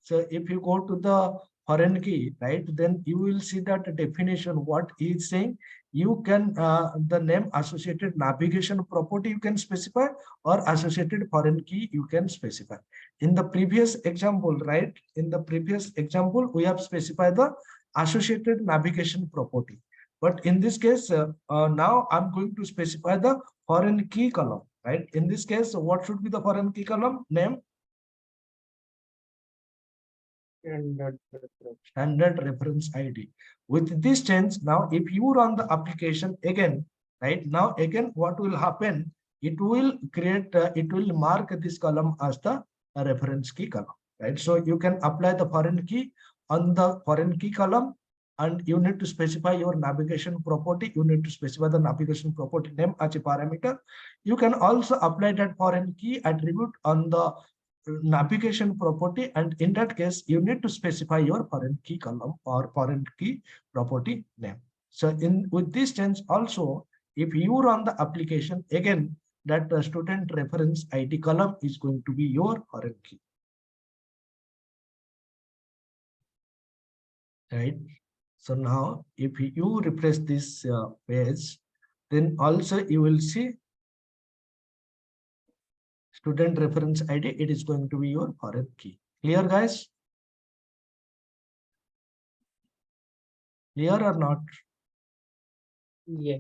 So if you go to the foreign key, right, then you will see that definition, what is saying. You can, the name associated navigation property you can specify, or associated foreign key you can specify. In the previous example, right, in the previous example, we have specified the associated navigation property. But in this case, now I'm going to specify the foreign key column, right? In this case, what should be the foreign key column name? Standard reference ID. With this change, now if you run the application again, right, now again what will happen? It will create, it will mark this column as the reference key column, right? So you can apply the foreign key on the foreign key column, and you need to specify your navigation property. You need to specify the navigation property name as a parameter. You can also apply that foreign key attribute on the navigation property, and in that case you need to specify your foreign key column or foreign key property name. So in with this change also, if you run the application again, that the student reference ID column is going to be your foreign key, right? So now if you refresh this page, then also you will see student reference ID, it is going to be your foreign key. Clear, guys? Clear or not? Yeah.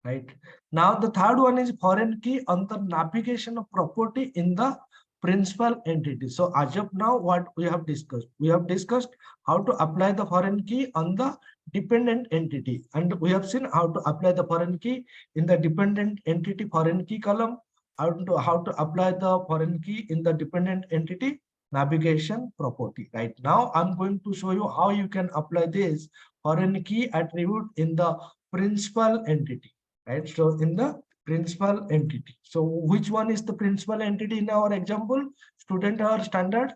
Right. Now the third one is foreign key on the navigation property in the principal entity. So as of now, what we have discussed how to apply the foreign key on the dependent entity, and we have seen how to apply the foreign key in the dependent entity foreign key column, how to apply the foreign key in the dependent entity navigation property. Right now I'm going to show you how you can apply this foreign key attribute in the principal entity, right? So in the principal entity, so which one is the principal entity in our example, student or standard,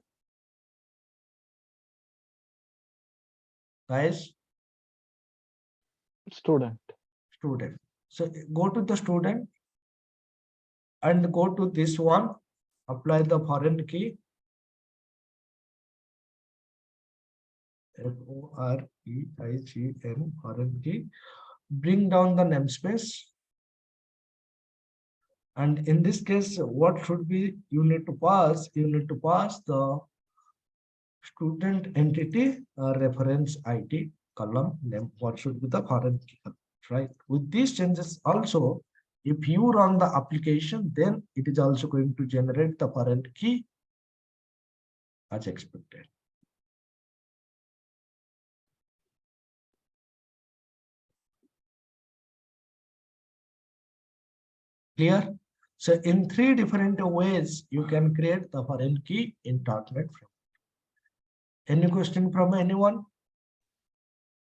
guys? Student. Student. So go to the student and go to this one, apply the foreign key, FOREIGN, foreign key, bring down the namespace. And in this case, what should be, you need to pass the student entity reference ID column name. What should be the foreign key column, right? With these changes also, if you run the application, then it is also going to generate the foreign key as expected. Clear? So in 3 different ways, you can create the foreign key in .NET Framework. Any question from anyone?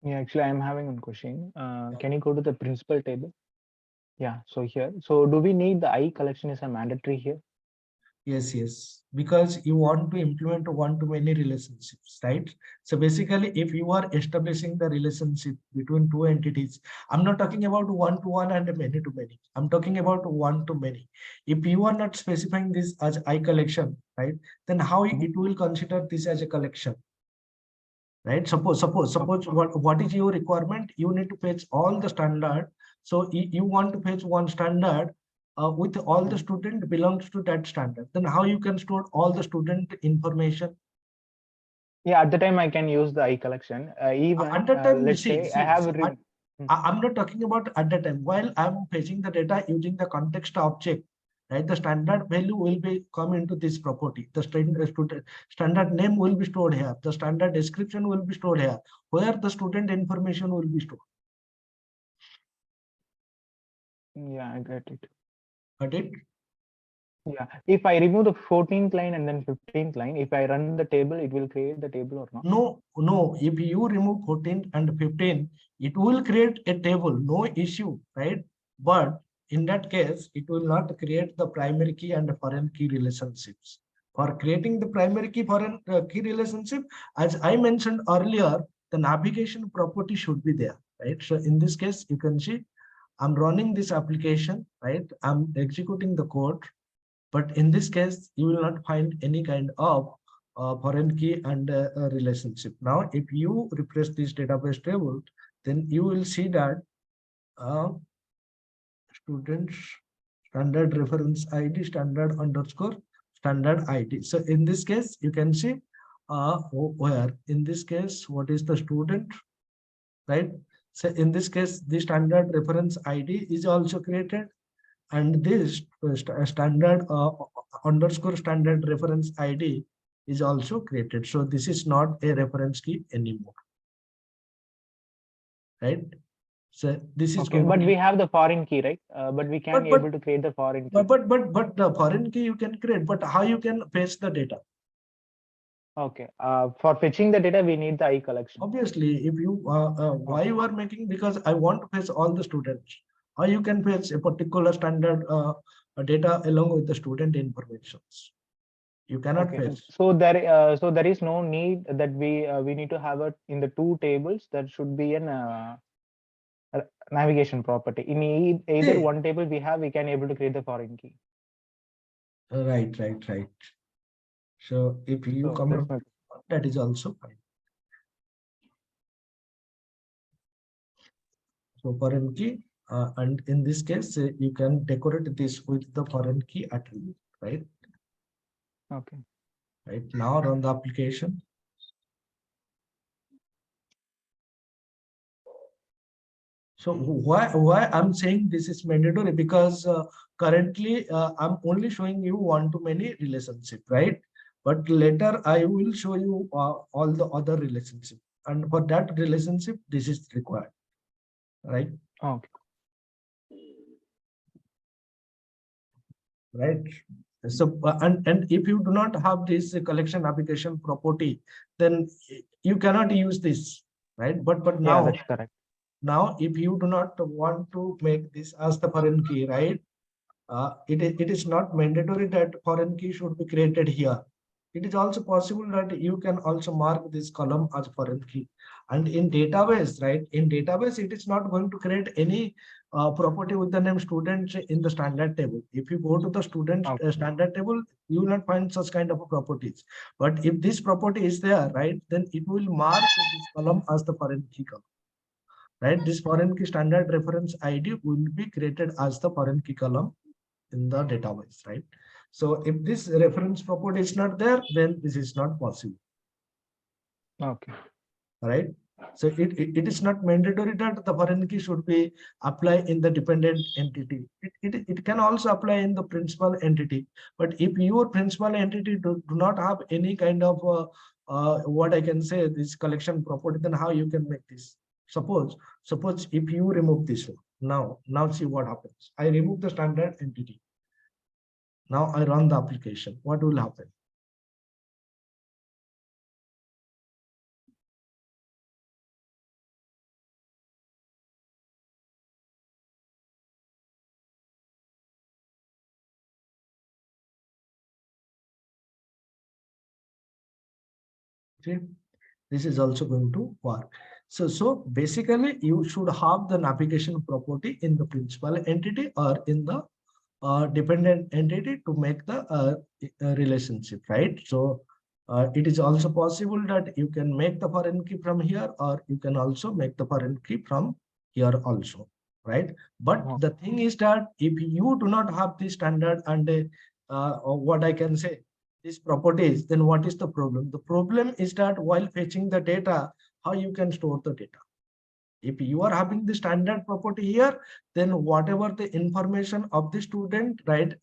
Yeah, actually, I'm having one question. Can you go to the principal table? Yeah, so here. So do we need the I collection is a mandatory here? Yes, because you want to implement one-to-many relationships, right? So basically, if you are establishing the relationship between 2 entities, I'm not talking about one-to-one and many-to-many. I'm talking about one-to-many. If you are not specifying this as I collection, right, then how it will consider this as a collection? Right? Suppose what is your requirement? You need to fetch all the standard. So you want to fetch one standard with all the student belongs to that standard. Then how you can store all the student information? Yeah, at the time I can use the I collection. Even At that time, let's say I have I'm not talking about at the time. While I'm fetching the data using the context object, right? The standard value will be come into this property. The standard name will be stored here. The standard description will be stored here, where the student information will be stored. yeah, I get it. Got it? Yeah, if I remove the 14th line and then 15th line, if I run the table, it will create the table or not? No. If you remove 14 and 15, it will create a table. No issue, right? But in that case, it will not create the primary key and foreign key relationships. For creating the primary key foreign key relationship, as I mentioned earlier, the navigation property should be there, right? So in this case, you can see I'm running this application, right? I'm executing the code. But in this case, you will not find any kind of foreign key and relationship. Now, if you refresh this database table, then you will see that uh, students standard reference ID standard underscore standard ID. So in this case, you can see where in this case, what is the student, right? So in this case, the standard reference ID is also created, and this standard underscore standard reference ID is also created. So this is not a reference key anymore, right? So this is Okay, going but to we be, have the foreign key, right? But we can but able to create the foreign key. but the foreign key you can create, but how you can fetch the data? Okay, for fetching the data, we need the I collection. Obviously, if you why you are making, because I want to fetch all the students, or you can fetch a particular standard data along with the student informations. You cannot Okay, fetch. so there is no need that we need to have it in the 2 tables. That should be an navigation property. In either one table we can able to create the foreign key. Right. So if you So come that's up, my that is also fine. So foreign key, and in this case, you can decorate this with the foreign key attribute, right? okay. Right now run the application. So why I'm saying this is mandatory, because currently I'm only showing you one-to-many relationship, right? But later I will show you all the other relationship, and for that relationship this is required, right? Okay. Right. So and if you do not have this collection application property, then you cannot use this, right? But Yeah, now that's correct. if you do not want to make this as the foreign key, right? It is not mandatory that foreign key should be created here. It is also possible that you can also mark this column as foreign key. And in database, right? In database, it is not going to create any property with the name student in the standard table. If you go to the student standard table, you will not find such kind of properties. But if this property is there, right, then it will mark this column as the foreign key column. Right? This foreign key standard reference ID will be created as the foreign key column in the database, right? So if this reference property is not there, then this is not possible. Okay. Right? So it is not mandatory that the foreign key should be applied in the dependent entity. It can also apply in the principal entity. But if your principal entity do not have any kind of what I can say, this collection property, then how you can make this? Suppose if you remove this one, now see what happens. I remove the standard entity. Now I run the application. What will happen? See, this is also going to work. So basically you should have the navigation property in the principal entity or in the dependent entity to make the relationship, right? So it is also possible that you can make the foreign key from here, or you can also make the foreign key from here also, right? But the thing is that if you do not have the standard and what I can say, these properties, then what is the problem? The problem is that while fetching the data, how you can store the data. If you are having the standard property here, then whatever the information of the student, right,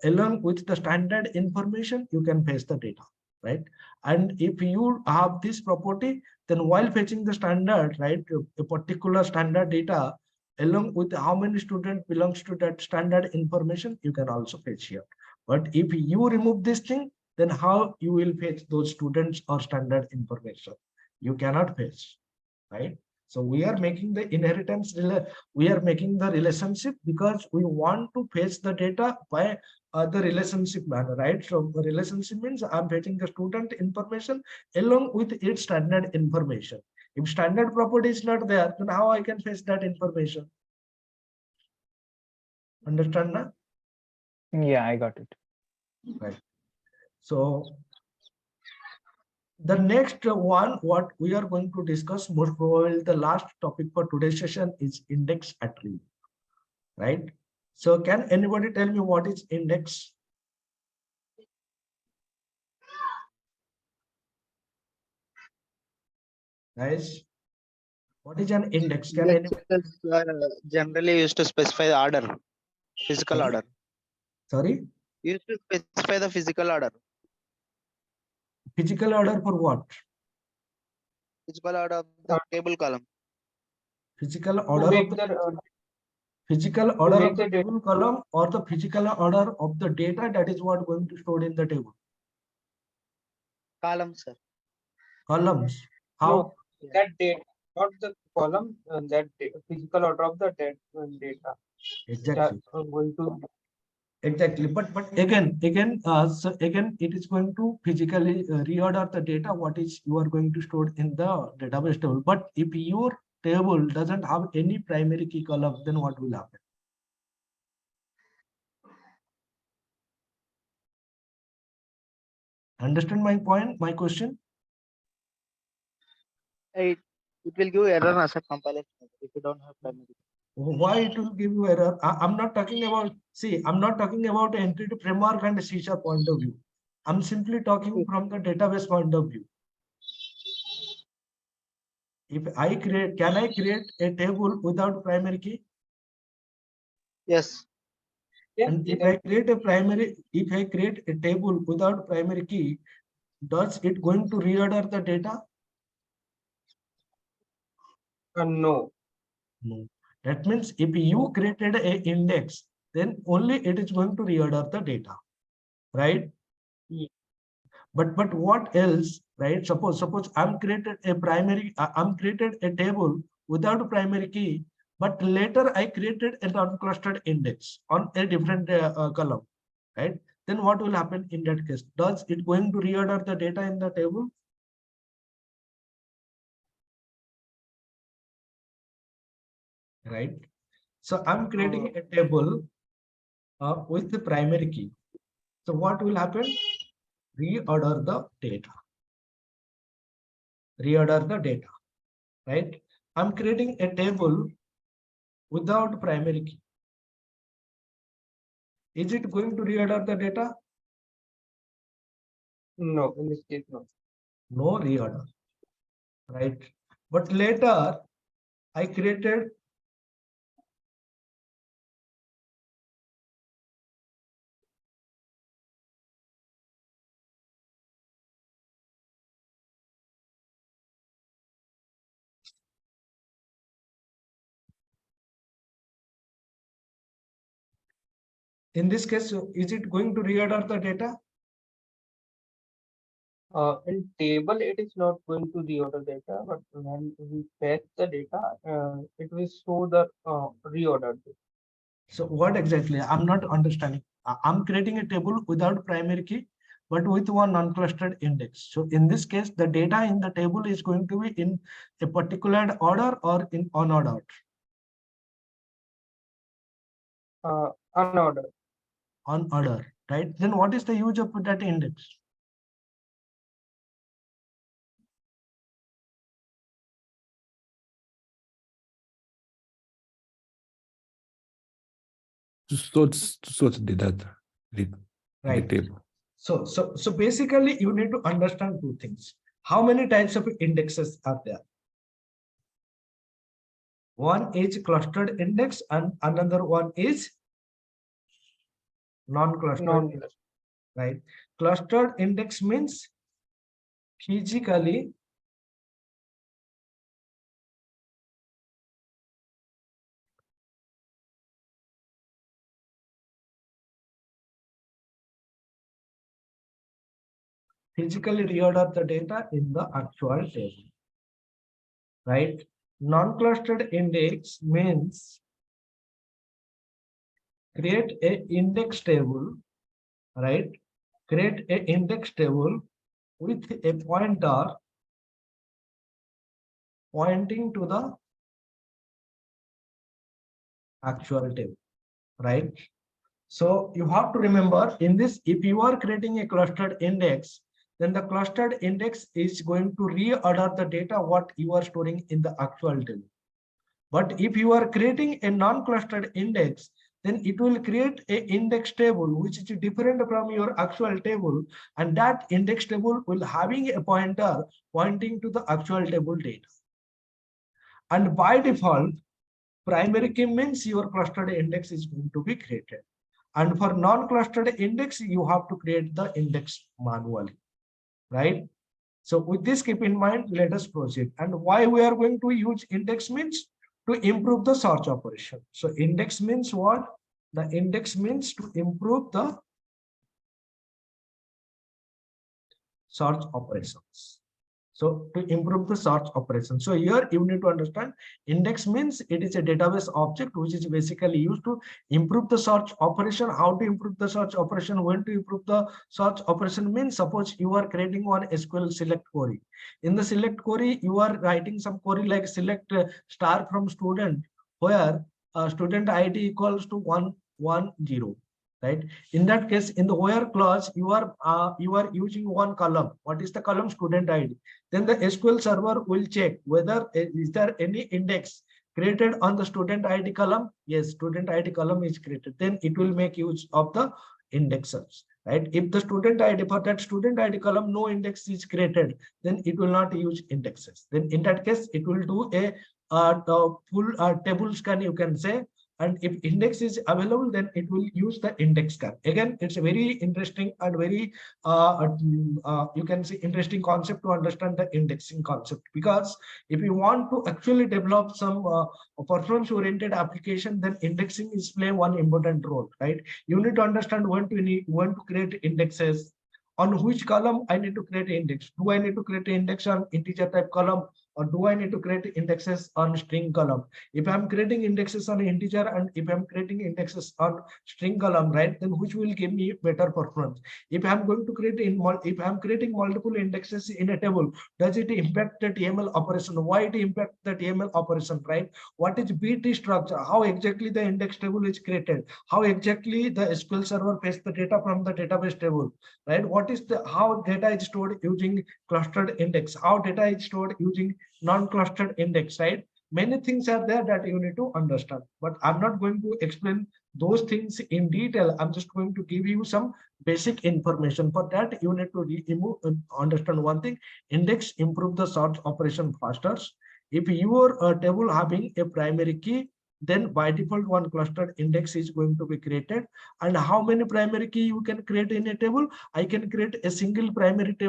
along with the standard information, you can fetch the data, right? And if you have this property, then while fetching the standard, right, a particular standard data, along with how many students belongs to that standard information, you can also fetch here. But if you remove this thing, then how you will fetch those students or standard information? You cannot fetch, right? So we are making the inheritance, we are making the relationship because we want to fetch the data by the relationship manner, right? So the relationship means I'm fetching the student information along with its standard information. If standard property is not there, then how I can fetch that information? Understand now? Yeah, I got it. Right. So the next one, what we are going to discuss, most probably the last topic for today's session, is index attribute, right? So can anybody tell me what is index? Guys, what is an index? Can Index anybody? is generally used to specify the order, physical Sorry? order. Sorry? Used to specify the physical order. Physical order for what? Physical order of the table column. Physical To order of make the the physical to order make of the the data. table column, or the physical order of the data that is what going to store in the table? Column, sir. Columns. No, How? that data, not the column, physical order of the data. That Exactly. I'm going to. Exactly. But again, so again, it is going to physically reorder the data, what is you are going to store in the database table. But if your table doesn't have any primary key column, then what will happen? Understand my point, my question? It will give error as a compilation if you don't have primary. Why it will give you error? I'm not talking about, see, I'm not talking about entity framework and C# point of view. I'm simply talking from the database point of view. If I create, can I create a table without primary key? Yes. Yeah, And if I create a primary, if I create a table without primary key, does it going to reorder the data? no. No. That means if you created a index, then only it is going to reorder the data, right? Yeah. But what else, right? Suppose I'm created a primary, I'm created a table without a primary key, but later I created an unclustered index on a different column, right? Then what will happen in that case? Does it going to reorder the data in the table? Right? So I'm creating a table with the primary key. So what will happen? Reorder the data. Reorder the data, right? I'm creating a table without primary key. Is it going to reorder the data? No, in this case, no. No reorder, right? But later I created In this case, is it going to reorder the data? In table, it is not going to reorder data, but when we fetch the data, it will show the reordered data. So what exactly? I'm not understanding. I'm creating a table without primary key, but with one non-clustered index. So in this case, the data in the table is going to be in a particular order or in unordered. Unordered. Unordered, right? Then what is the use of that index? To sort the data in the Right. table. So basically you need to understand two things. How many types of indexes are there? One is clustered index and another one is non-clustered, Non-clustered. right? Clustered index means physically reorder the data in the actual table, right? Non-clustered index means create a index table, right? Create a index table with a pointer pointing to the actual table, right? So you have to remember in this, if you are creating a clustered index, then the clustered index is going to reorder the data what you are storing in the actual table. But if you are creating a non-clustered index, then it will create a index table which is different from your actual table, and that index table will having a pointer pointing to the actual table data. And by default, primary key means your clustered index is going to be created. And for non-clustered index, you have to create the index manually, right? So with this keep in mind, let us proceed. And why we are going to use index means to improve the search operation. So index means what? The index means to improve the search operations. So to improve the search operation. So here you need to understand index means it is a database object which is basically used to improve the search operation. How to improve the search operation? When to improve the search operation means suppose you are creating one SQL select query. In the select query, you are writing some query like select star from student, where student ID equals to 110. Right? In that case, in the where clause, you are using one column. What is the column? Student ID. Then the SQL server will check whether is there any index created on the student ID column. Yes, student ID column is created. Then it will make use of the indexers. Right? If the student ID for that student ID column no index is created, then it will not use indexes. Then in that case, it will do a full table scan, you can say. And if index is available, then it will use the index scan. Again, it's a very interesting and very you can say interesting concept to understand the indexing concept, because if you want to actually develop some performance oriented application, then indexing is play one important role, right? You need to understand when to create indexes, on which column I need to create an index. Do I need to create an index on integer type column, or do I need to create indexes on string column? If I'm creating indexes on integer and if I'm creating indexes on string column, right, then which will give me better performance? If I'm going to create if I'm creating multiple indexes in a table, does it impact the TML operation? Why it impact the TML operation, right? What is BT structure? How exactly the index table is created? How exactly the SQL server fetch the data from the database table, right? What is the how data is stored using clustered index? How data is stored using non-clustered index, right? Many things are there that you need to understand, but I'm not going to explain those things in detail. I'm just going to give you some basic information. For that, you need to understand one thing: index improve the search operation faster. If your table having a primary key, then by default one clustered index is going to be created. And how many primary key you can create in a table? I can create a single primary key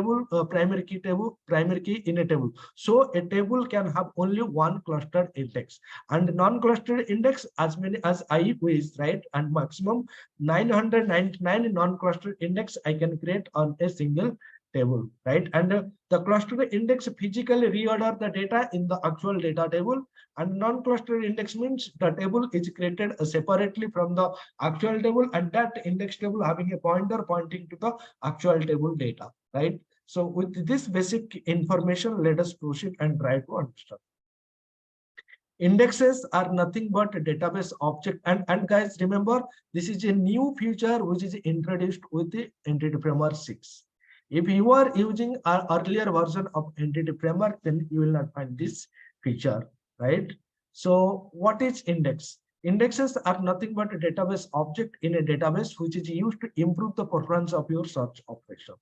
in a table. So a table can have only one clustered index, and non-clustered index as many as I wish, right? And maximum 999 non-clustered index I can create on a single table, right? And the clustered index physically reorder the data in the actual data table, and non-clustered index means the table is created separately from the actual table, and that index table having a pointer pointing to the actual table data, right? So with this basic information, let us proceed and try to understand. Indexes are nothing but a database object. And guys, remember, this is a new feature which is introduced with the Entity Framework 6. If you are using an earlier version of Entity Framework, then you will not find this feature, right? So what is index? Indexes are nothing but a database object in a database which is used to improve the performance of your search operation.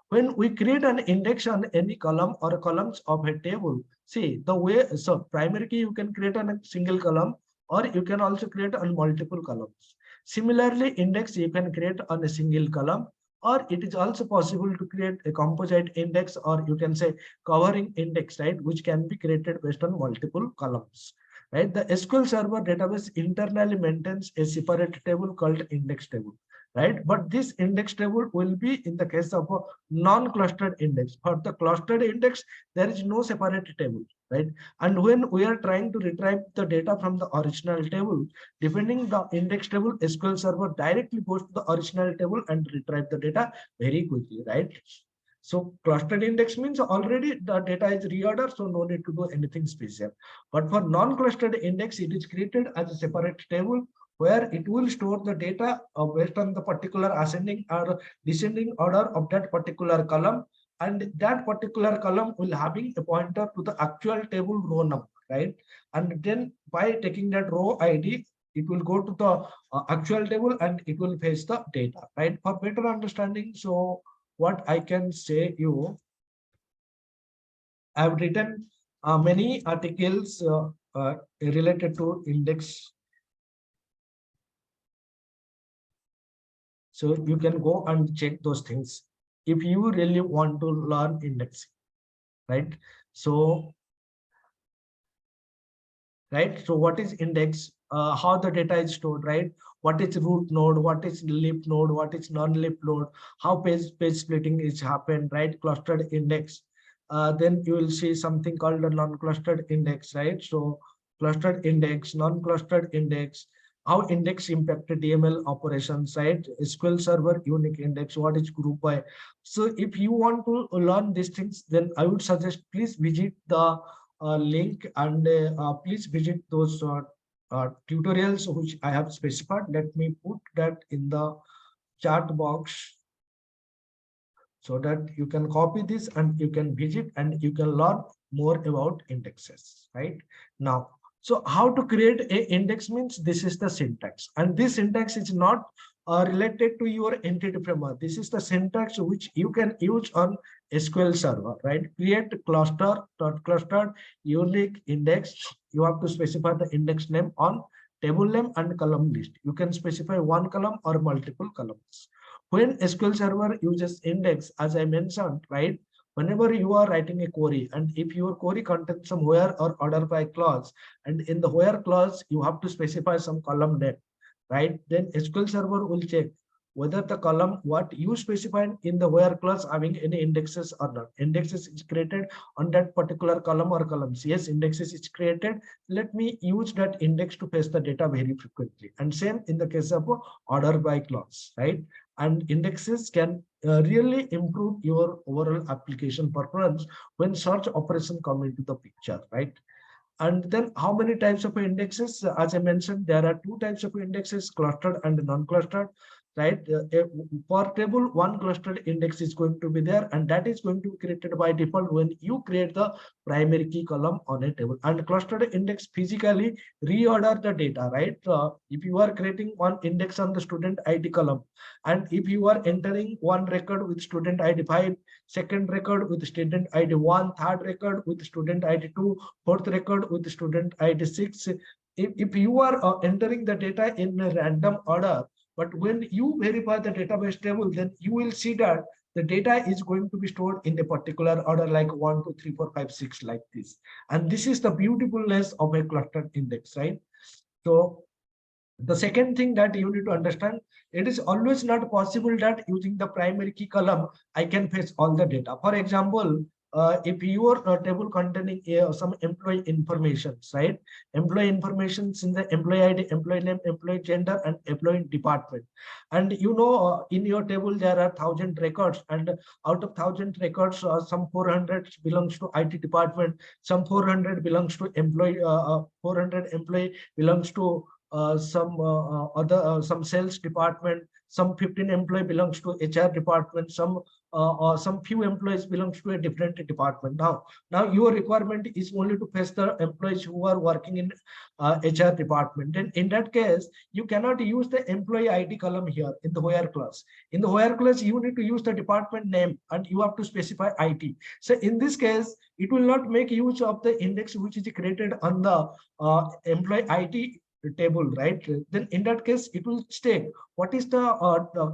When we create an index on any column or columns of a table, see the way, so primary key you can create on a single column, or you can also create on multiple columns. Similarly, index you can create on a single column, or it is also possible to create a composite index, or you can say covering index, right, which can be created based on multiple columns. Right, the SQL Server database internally maintains a separate table called index table, right? But this index table will be in the case of a non-clustered index. For the clustered index, there is no separate table, right? And when we are trying to retrieve the data from the original table, depending the index table, SQL Server directly goes to the original table and retrieve the data very quickly, right? So clustered index means already the data is reordered, so no need to do anything special. But for non-clustered index, it is created as a separate table where it will store the data based on the particular ascending or descending order of that particular column, and that particular column will having a pointer to the actual table row number, right? And then by taking that row ID, it will go to the actual table and it will fetch the data, right? For better understanding, so what I can say you, I've written many articles related to index. So you can go and check those things if you really want to learn indexing, right? So, right. So what is index? How the data is stored, right? What is root node? What is leaf node? What is non-leaf node? How page splitting is happened, right? Clustered index. Then you will see something called a non-clustered index, right? So clustered index, non-clustered index, how index impacted DML operations, right? SQL Server unique index, what is group by. So if you want to learn these things, then I would suggest please visit the link, and please visit those tutorials which I have specified. Let me put that in the chat box so that you can copy this and you can visit and you can learn more about indexes, right? Now, so how to create a index means this is the syntax, and this syntax is not related to your entity framework. This is the syntax which you can use on SQL Server, right? Create cluster unique index. You have to specify the index name on table name and column list. You can specify one column or multiple columns. When SQL Server uses index, as I mentioned, right? Whenever you are writing a query, and if your query contains some where or order by clause, and in the where clause, you have to specify some column name, right? Then SQL Server will check whether the column what you specified in the where clause having any indexes or not. Indexes is created on that particular column or columns. Yes, indexes is created. Let me use that index to fetch the data very frequently. And same in the case of order by clause, right? And indexes can really improve your overall application performance when search operation come into the picture, right? And then how many types of indexes? As I mentioned, there are two types of indexes, clustered and non-clustered, right? For table, one clustered index is going to be there, and that is going to be created by default when you create the primary key column on a table. And clustered index physically reorder the data, right? If you are creating one index on the student ID column, and if you are entering one record with student ID 5, second record with student ID 1, third record with student ID 2, fourth record with student ID 6, if you are entering the data in a random order, but when you verify the database table, then you will see that the data is going to be stored in a particular order, like 1, 2, 3, 4, 5, 6, like this. And this is the beautifulness of a clustered index, right? So the second thing that you need to understand, it is always not possible that using the primary key column, I can fetch all the data. For example, if your table containing some employee information, right? Employee information in the employee ID, employee name, employee gender, and employee department. And in your table, there are 1,000 records, and out of 1,000 records, some 400 belongs to IT department, some 400 belongs to employee, 400 employee belongs to some sales department, some 15 employee belongs to HR department, some few employees belongs to a different department. Now your requirement is only to fetch the employees who are working in HR department. Then in that case, you cannot use the employee ID column here in the where clause. In the where clause, you need to use the department name and you have to specify IT. So in this case, it will not make use of the index which is created on the employee ID table, right? Then in that case, it will state what is the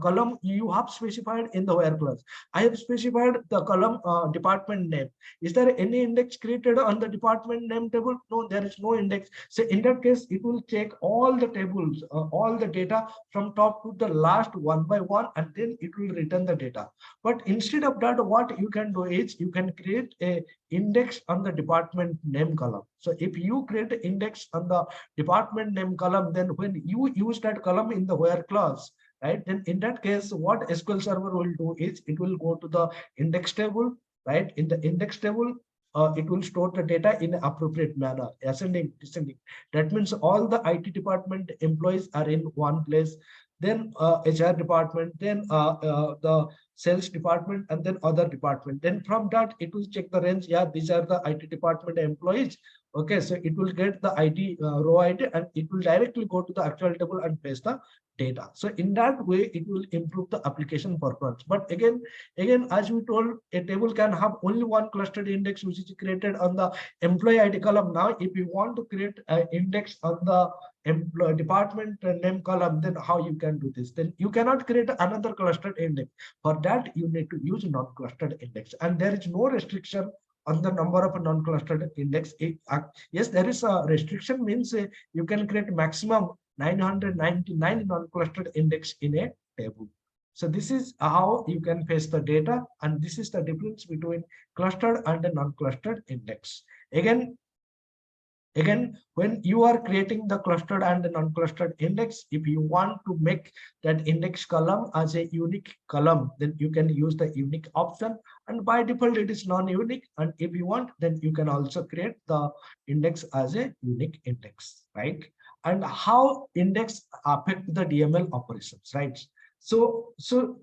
column you have specified in the where clause. I have specified the column department name. Is there any index created on the department name table? No, there is no index. So in that case, it will check all the tables, all the data from top to the last one by one, and then it will return the data. But instead of that, what you can do is you can create a index on the department name column. So if you create an index on the department name column, then when you use that column in the where clause, right, then in that case, what SQL Server will do is it will go to the index table, right? In the index table, it will store the data in an appropriate manner, ascending, descending. That means all the IT department employees are in one place, then HR department, then the sales department, and then other department. Then from that, it will check the range. Yeah, these are the IT department employees. Okay, so it will get the ID row ID, and it will directly go to the actual table and paste the data. So in that way, it will improve the application performance. But again, as we told, a table can have only one clustered index, which is created on the employee ID column. Now, if you want to create an index on the employee department name column, then how you can do this? Then you cannot create another clustered index. For that, you need to use non-clustered index, and there is no restriction on the number of non-clustered index. Yes, there is a restriction, means you can create maximum 999 non-clustered index in a table. So this is how you can fetch the data, and this is the difference between clustered and a non-clustered index. Again, when you are creating the clustered and the non-clustered index, if you want to make that index column as a unique column, then you can use the unique option. And by default, it is non-unique. And if you want, then you can also create the index as a unique index, right? And how index affect the DML operations, right? So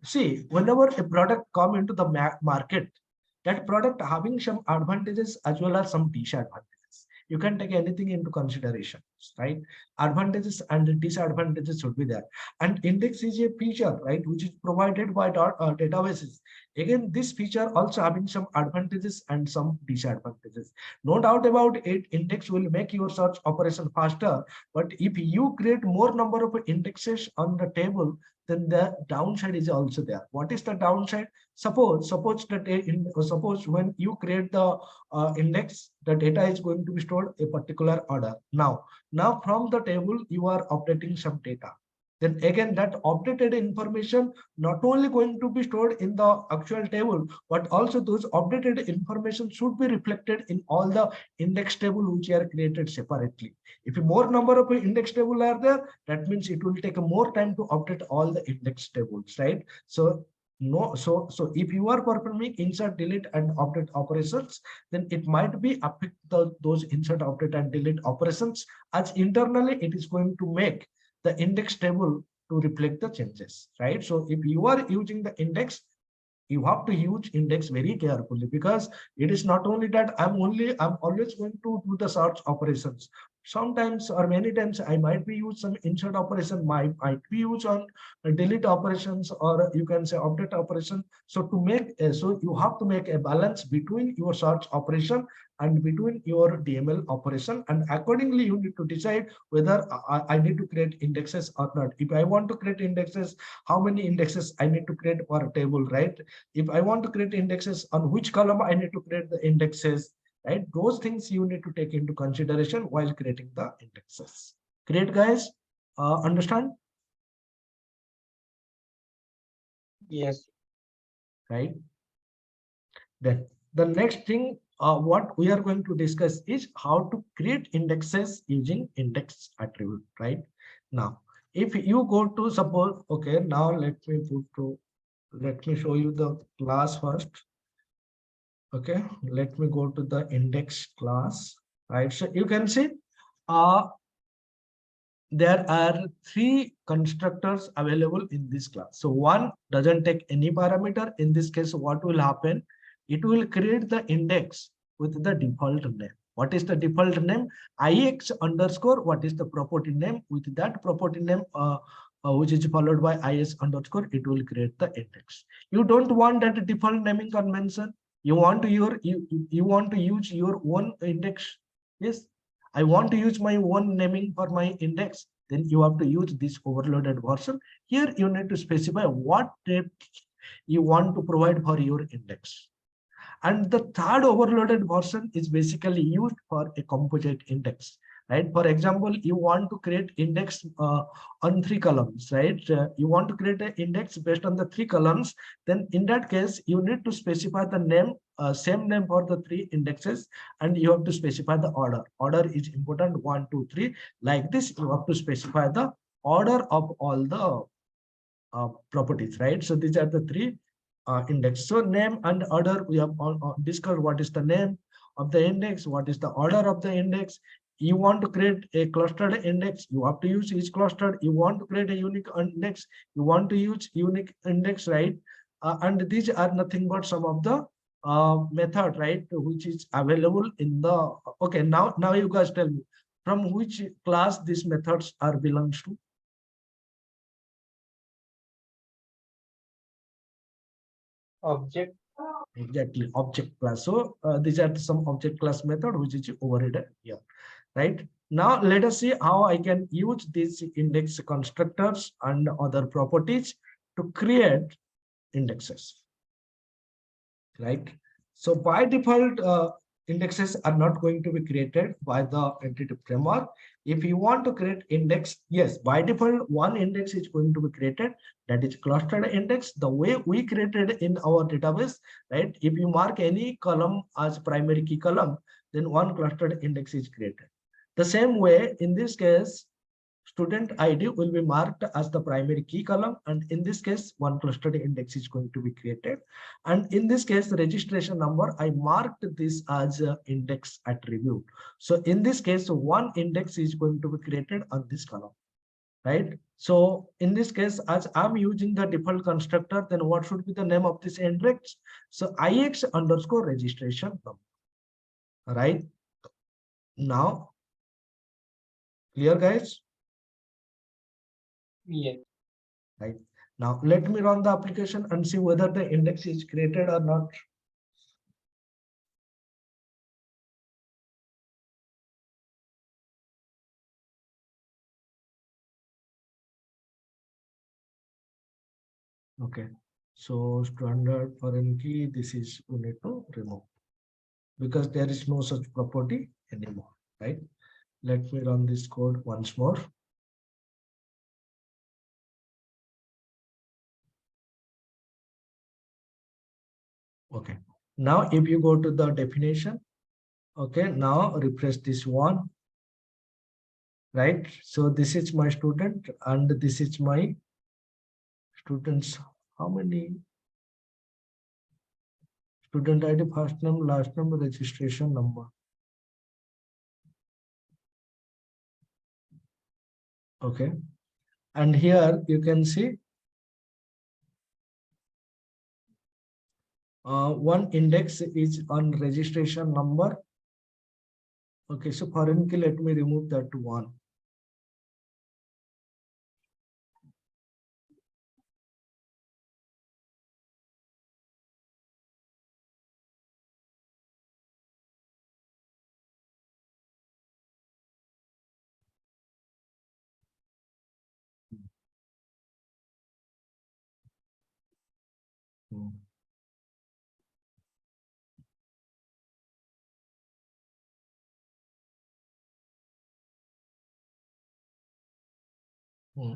see, whenever a product come into the market, that product having some advantages as well as some disadvantages. You can take anything into consideration, right? Advantages and disadvantages should be there. And index is a feature, right, which is provided by databases. Again, this feature also having some advantages and some disadvantages. No doubt about it, index will make your search operation faster. But if you create more number of indexes on the table, then the downside is also there. What is the downside? Suppose when you create the index, the data is going to be stored a particular order. Now from the table, you are updating some data. Then again, that updated information not only going to be stored in the actual table, but also those updated information should be reflected in all the index table which are created separately. If more number of index table are there, that means it will take more time to update all the index tables, right? So if you are performing insert, delete, and update operations, then it might be affect those insert, update, and delete operations, as internally it is going to make the index table to reflect the changes, right? So if you are using the index, you have to use index very carefully, because it is not only that I'm always going to do the search operations. Sometimes or many times I might be use some insert operation, might be used on delete operations, or you can say update operation. So to make so you have to make a balance between your search operation and between your DML operation, and accordingly you need to decide whether I need to create indexes or not. If I want to create indexes, how many indexes I need to create for a table, right? If I want to create indexes, on which column I need to create the indexes, right? Those things you need to take into consideration while creating the indexes. Great, guys. Understand? Yes. Right. Then the next thing what we are going to discuss is how to create indexes using index attribute, right? Now, if you go to suppose, okay, now let me show you the class first. Okay, let me go to the index class, right? So you can see there are three constructors available in this class. So one doesn't take any parameter. In this case, what will happen? It will create the index with the default name. What is the default name? ix underscore. What is the property name? With that property name, which is followed by is underscore, it will create the index. You don't want that default naming convention. You want to you want to use your own index. Yes, I want to use my own naming for my index. Then you have to use this overloaded version. Here you need to specify what type you want to provide for your index. And the third overloaded version is basically used for a composite index, right? For example, you want to create index on three columns, right? You want to create an index based on the three columns. Then in that case, you need to specify the name, same name for the three indexes, and you have to specify the order. Order is important, 1, 2, 3. Like this, you have to specify the order of all the properties, right? So these are the three index. So name and order, we have discussed what is the name of the index, what is the order of the index. You want to create a clustered index, you have to use each clustered. You want to create a unique index, you want to use unique index, right? And these are nothing but some of the method, right, which is available in the. Okay, now you guys tell me from which class these methods are belongs to. Object. Exactly, object class. So these are some object class method which is overridden here, right? Now let us see how I can use these index constructors and other properties to create indexes, right? So by default, indexes are not going to be created by the entity framework. If you want to create index, yes, by default, one index is going to be created, that is clustered index, the way we created in our database, right? If you mark any column as primary key column, then one clustered index is created. The same way, in this case, student ID will be marked as the primary key column, and in this case one clustered index is going to be created. And in this case, the registration number, I marked this as an index attribute. So in this case, one index is going to be created on this column, right? So in this case, as I'm using the default constructor, then what should be the name of this index? So ix underscore registration number, right? Now clear, guys? Yes. Right. Now let me run the application and see whether the index is created or not. Okay. So standard foreign key, this is we need to remove because there is no such property anymore, right? Let me run this code once more. Okay. Now if you go to the definition, okay, now refresh this one, right? So this is my student and this is my students. How many? Student ID, first name, last name, registration number. Okay. And here you can see one index is on registration number, Okay, so foreign key, let me remove that one. Hmm. Hmm.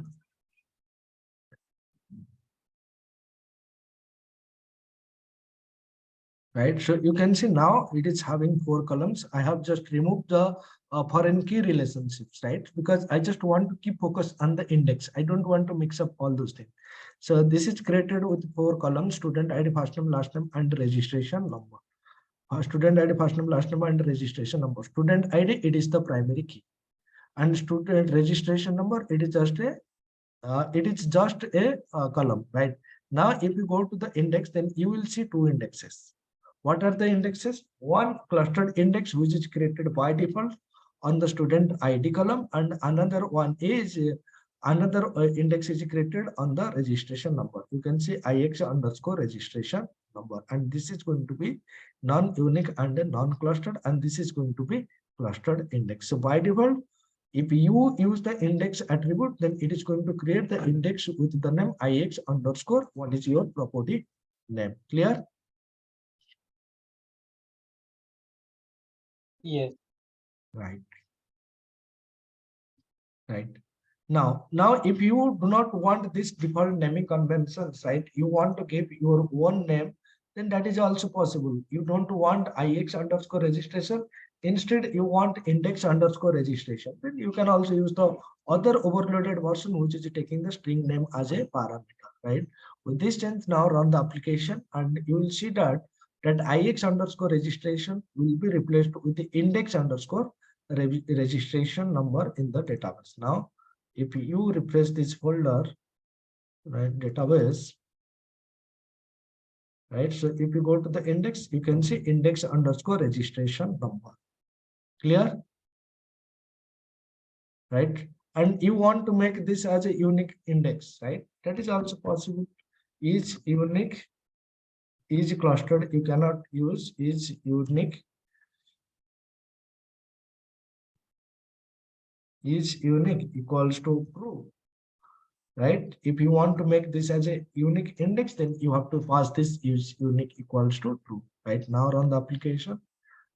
Right, so you can see now it is having 4 columns. I have just removed the foreign key relationships, right? Because I just want to keep focus on the index. I don't want to mix up all those things. So this is created with 4 columns: student ID, first name, last name, and registration number. Student ID, first name, last name, and registration number. Student ID, it is the primary key, and student registration number, it is just a column, right? Now, if you go to the index, then you will see 2 indexes. What are the indexes? One clustered index, which is created by default on the student ID column, and another one is another index is created on the registration number. You can see IX underscore registration number, and this is going to be non-unique and non-clustered, and this is going to be clustered index. So by default, if you use the index attribute, then it is going to create the index with the name IX underscore what is your property name. Clear? Yes. Right. Right. Now, if you do not want this default naming conventions, right, you want to give your own name, then that is also possible. You don't want IX underscore registration. Instead, you want index underscore registration. Then you can also use the other overloaded version, which is taking the string name as a parameter, right? With this change, now run the application, and you will see that IX underscore registration will be replaced with the index underscore registration number in the database. Now, if you refresh this folder, right, database, right? So if you go to the index, you can see index underscore registration number. Clear? Right? And you want to make this as a unique index, right? That is also possible. Is unique, is clustered, you cannot use is unique, is unique equals to true, right? If you want to make this as a unique index, then you have to pass this is unique equals to true, right? Now run the application,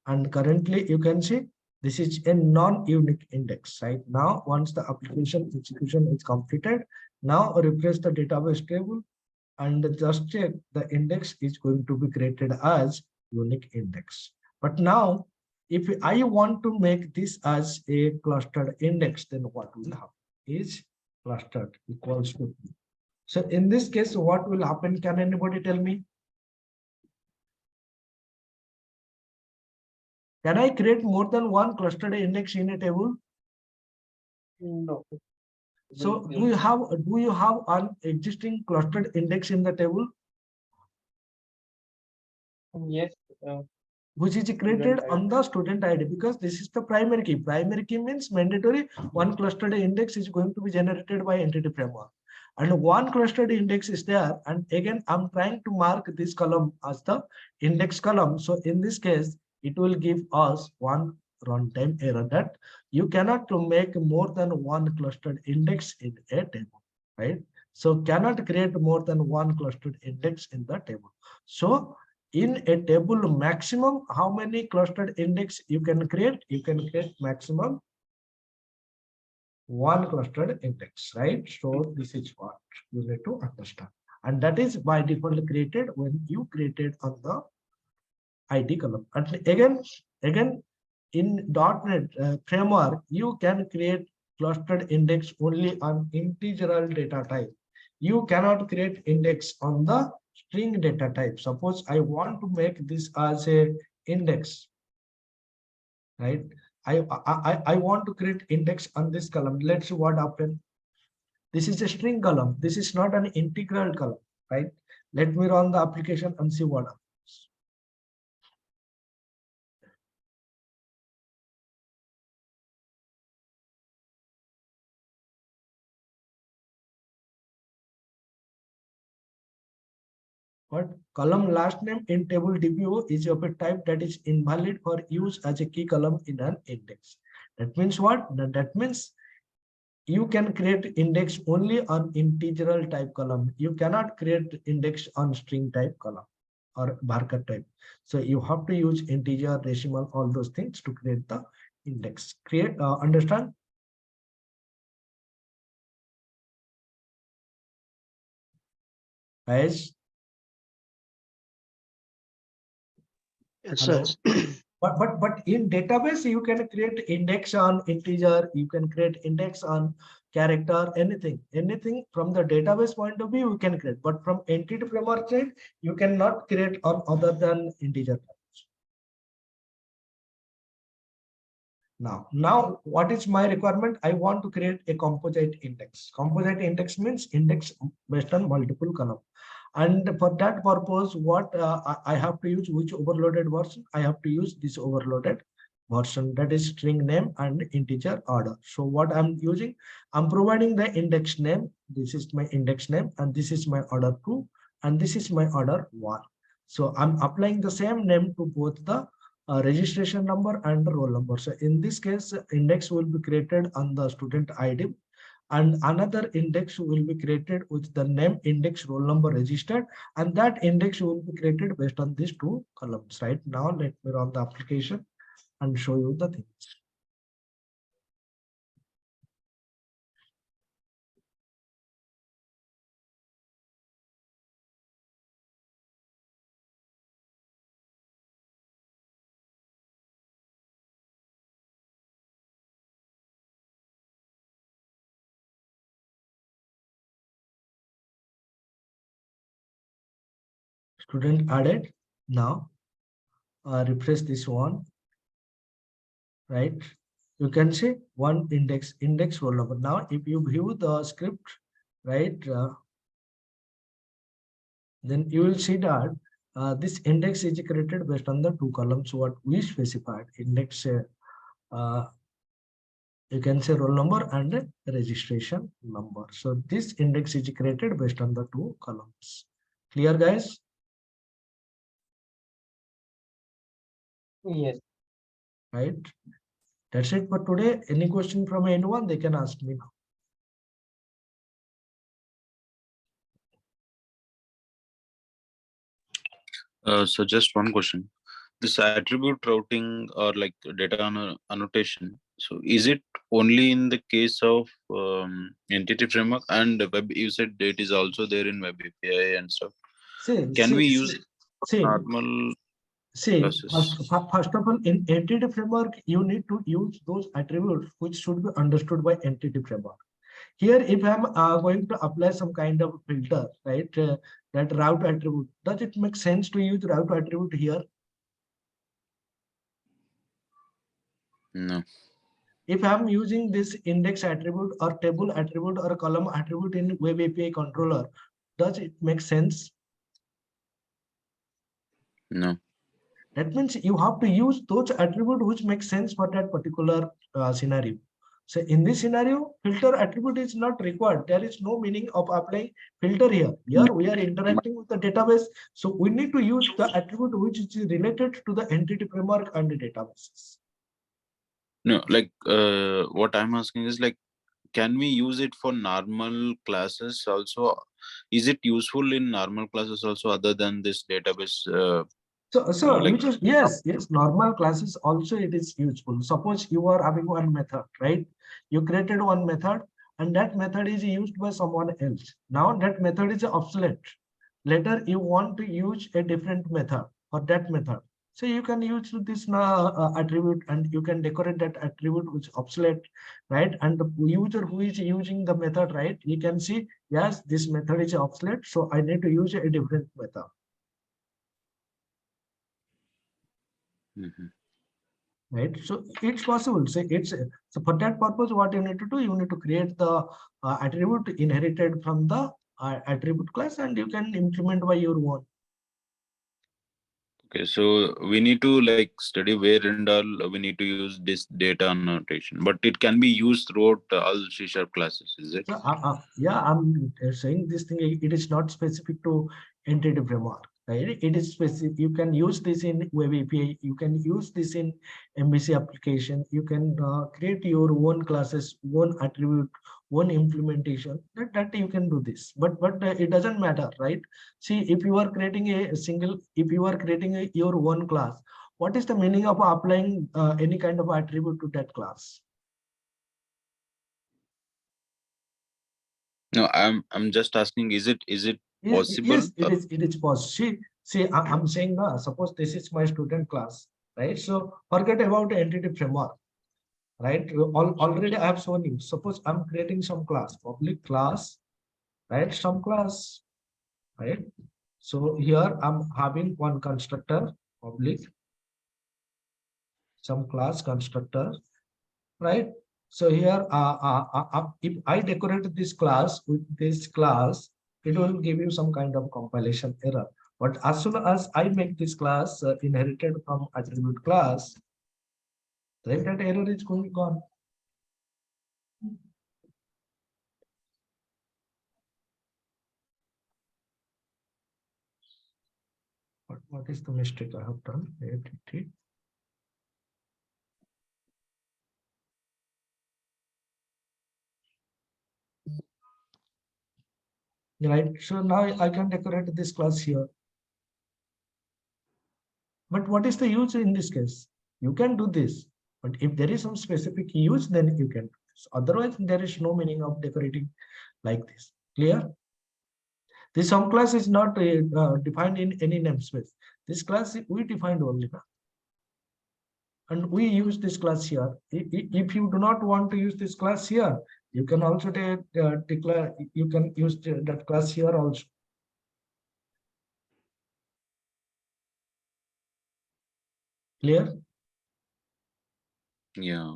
and currently you can see this is a non-unique index, right? Now, once the application execution is completed, now refresh the database table and just check the index is going to be created as unique index. But now, if I want to make this as a clustered index, then what will happen is clustered equals to. So in this case, what will happen? Can anybody tell me? Can I create more than one clustered index in a table? No. So do you have an existing clustered index in the table, Yes. which is created on the student ID, because this is the primary key. Primary key means mandatory one clustered index is going to be generated by entity framework. And one clustered index is there. And again, I'm trying to mark this column as the index column. So in this case, it will give us one runtime error that you cannot to make more than one clustered index in a table, right? So cannot create more than one clustered index in the table. So in a table maximum, how many clustered index you can create? You can create maximum one clustered index, right? So this is what you need to understand. And that is by default created when you created on the ID column. And again, in .NET framework, you can create clustered index only on integral data type. You cannot create index on the string data type. Suppose I want to make this as a index, right? I want to create index on this column. Let's see what happens. This is a string column. This is not an integral column, right? Let me run the application and see what happens. But column last name in table DPO is of a type that is invalid for use as a key column in an index. That means what? That means you can create index only on integral type column. You cannot create index on string type column or barcode type. So you have to use integer, decimal, all those things to create the index. Understand? Guys, Yes, hello. sir. But in database you can create index on integer, you can create index on character, anything from the database point of view you can create, but from entity framework side you cannot create on other than integer. Now what is my requirement? I want to create a composite index. Composite index means index based on multiple column. And for that purpose, what I have to use, which overloaded version? I have to use this overloaded version, that is string name and integer order. So what I'm using, I'm providing the index name. This is my index name, and this is my order 2, and this is my order 1. So I'm applying the same name to both the registration number and the roll number. So in this case, index will be created on the student ID, and another index will be created with the name, index, roll number registered, and that index will be created based on these two columns. Right now, let me run the application and show you the things. Student added. Now refresh this one. Right, you can see one index roll number. Now if you view the script, right, then you will see that this index is created based on the two columns what we specified. Index, you can say roll number and registration number. So this index is created based on the two columns. Clear, guys? Yes. Right. That's it for today. Any question from anyone, they can ask me now. So just one question. This attribute routing or like data annotation. So is it only in the case of entity framework and web? You said it is also there in web API and stuff. Can we use normal classes? First of all, in entity framework, you need to use those attributes which should be understood by entity framework. Here, if I'm going to apply some kind of filter, right, that route attribute, does it make sense to use route attribute here? No. If I'm using this index attribute or table attribute or column attribute in web API controller, does it make sense? No. That means you have to use those attributes which make sense for that particular scenario. So in this scenario, filter attribute is not required. There is no meaning of applying filter here. Here we are interacting with the database. So we need to use the attribute which is related to the entity framework and the databases. No, like what I'm asking is like, can we use it for normal classes also? Is it useful in normal classes also other than this database? So Like, which is, yes, normal classes also it is useful. Suppose you are having one method, right? You created one method and that method is used by someone else. Now that method is obsolete. Later you want to use a different method for that method. So you can use this attribute and you can decorate that attribute which is obsolete, right? And the user who is using the method, right? You can see, yes, this method is obsolete. So I need to use a different method. Right, so it's possible. So for that purpose, what you need to do, you need to create the attribute inherited from the attribute class, and you can implement by your own. okay, so we need to like study where and all we need to use this data annotation, but it can be used throughout all C# classes, is it? So yeah, I'm saying this thing. It is not specific to entity framework, right? It is specific. You can use this in web API. You can use this in MVC application. You can create your own classes, own attribute, own implementation. That you can do this, but it doesn't matter, right? See, if you are creating if you are creating your own class, what is the meaning of applying any kind of attribute to that class? No, I'm just asking, is it possible? Yes, it is possible. See, I'm saying, suppose this is my student class, right? So forget about the entity framework, right? Already I have shown you. Suppose I'm creating some class, public class, right? Some class, right? So here I'm having one constructor, public, some class constructor, right? So here, if I decorate this class with this class, it will give you some kind of compilation error. But as soon as I make this class inherited from attribute class, then that error is going to be gone. But what is the mistake I have done? Right. So now I can decorate this class here. But what is the use in this case? You can do this, but if there is some specific use, then you can do this. Otherwise, there is no meaning of decorating like this. Clear? This sum class is not defined in any namespace. This class we defined only now. And we use this class here. If you do not want to use this class here, you can also declare. You can use that class here also. Clear? Yeah.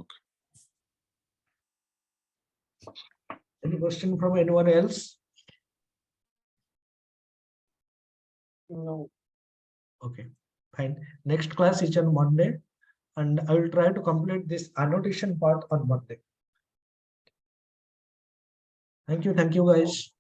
Okay. Any question from anyone else? No. Okay, fine. Next class is on Monday, and I will try to complete this annotation part on Monday. Thank you, guys.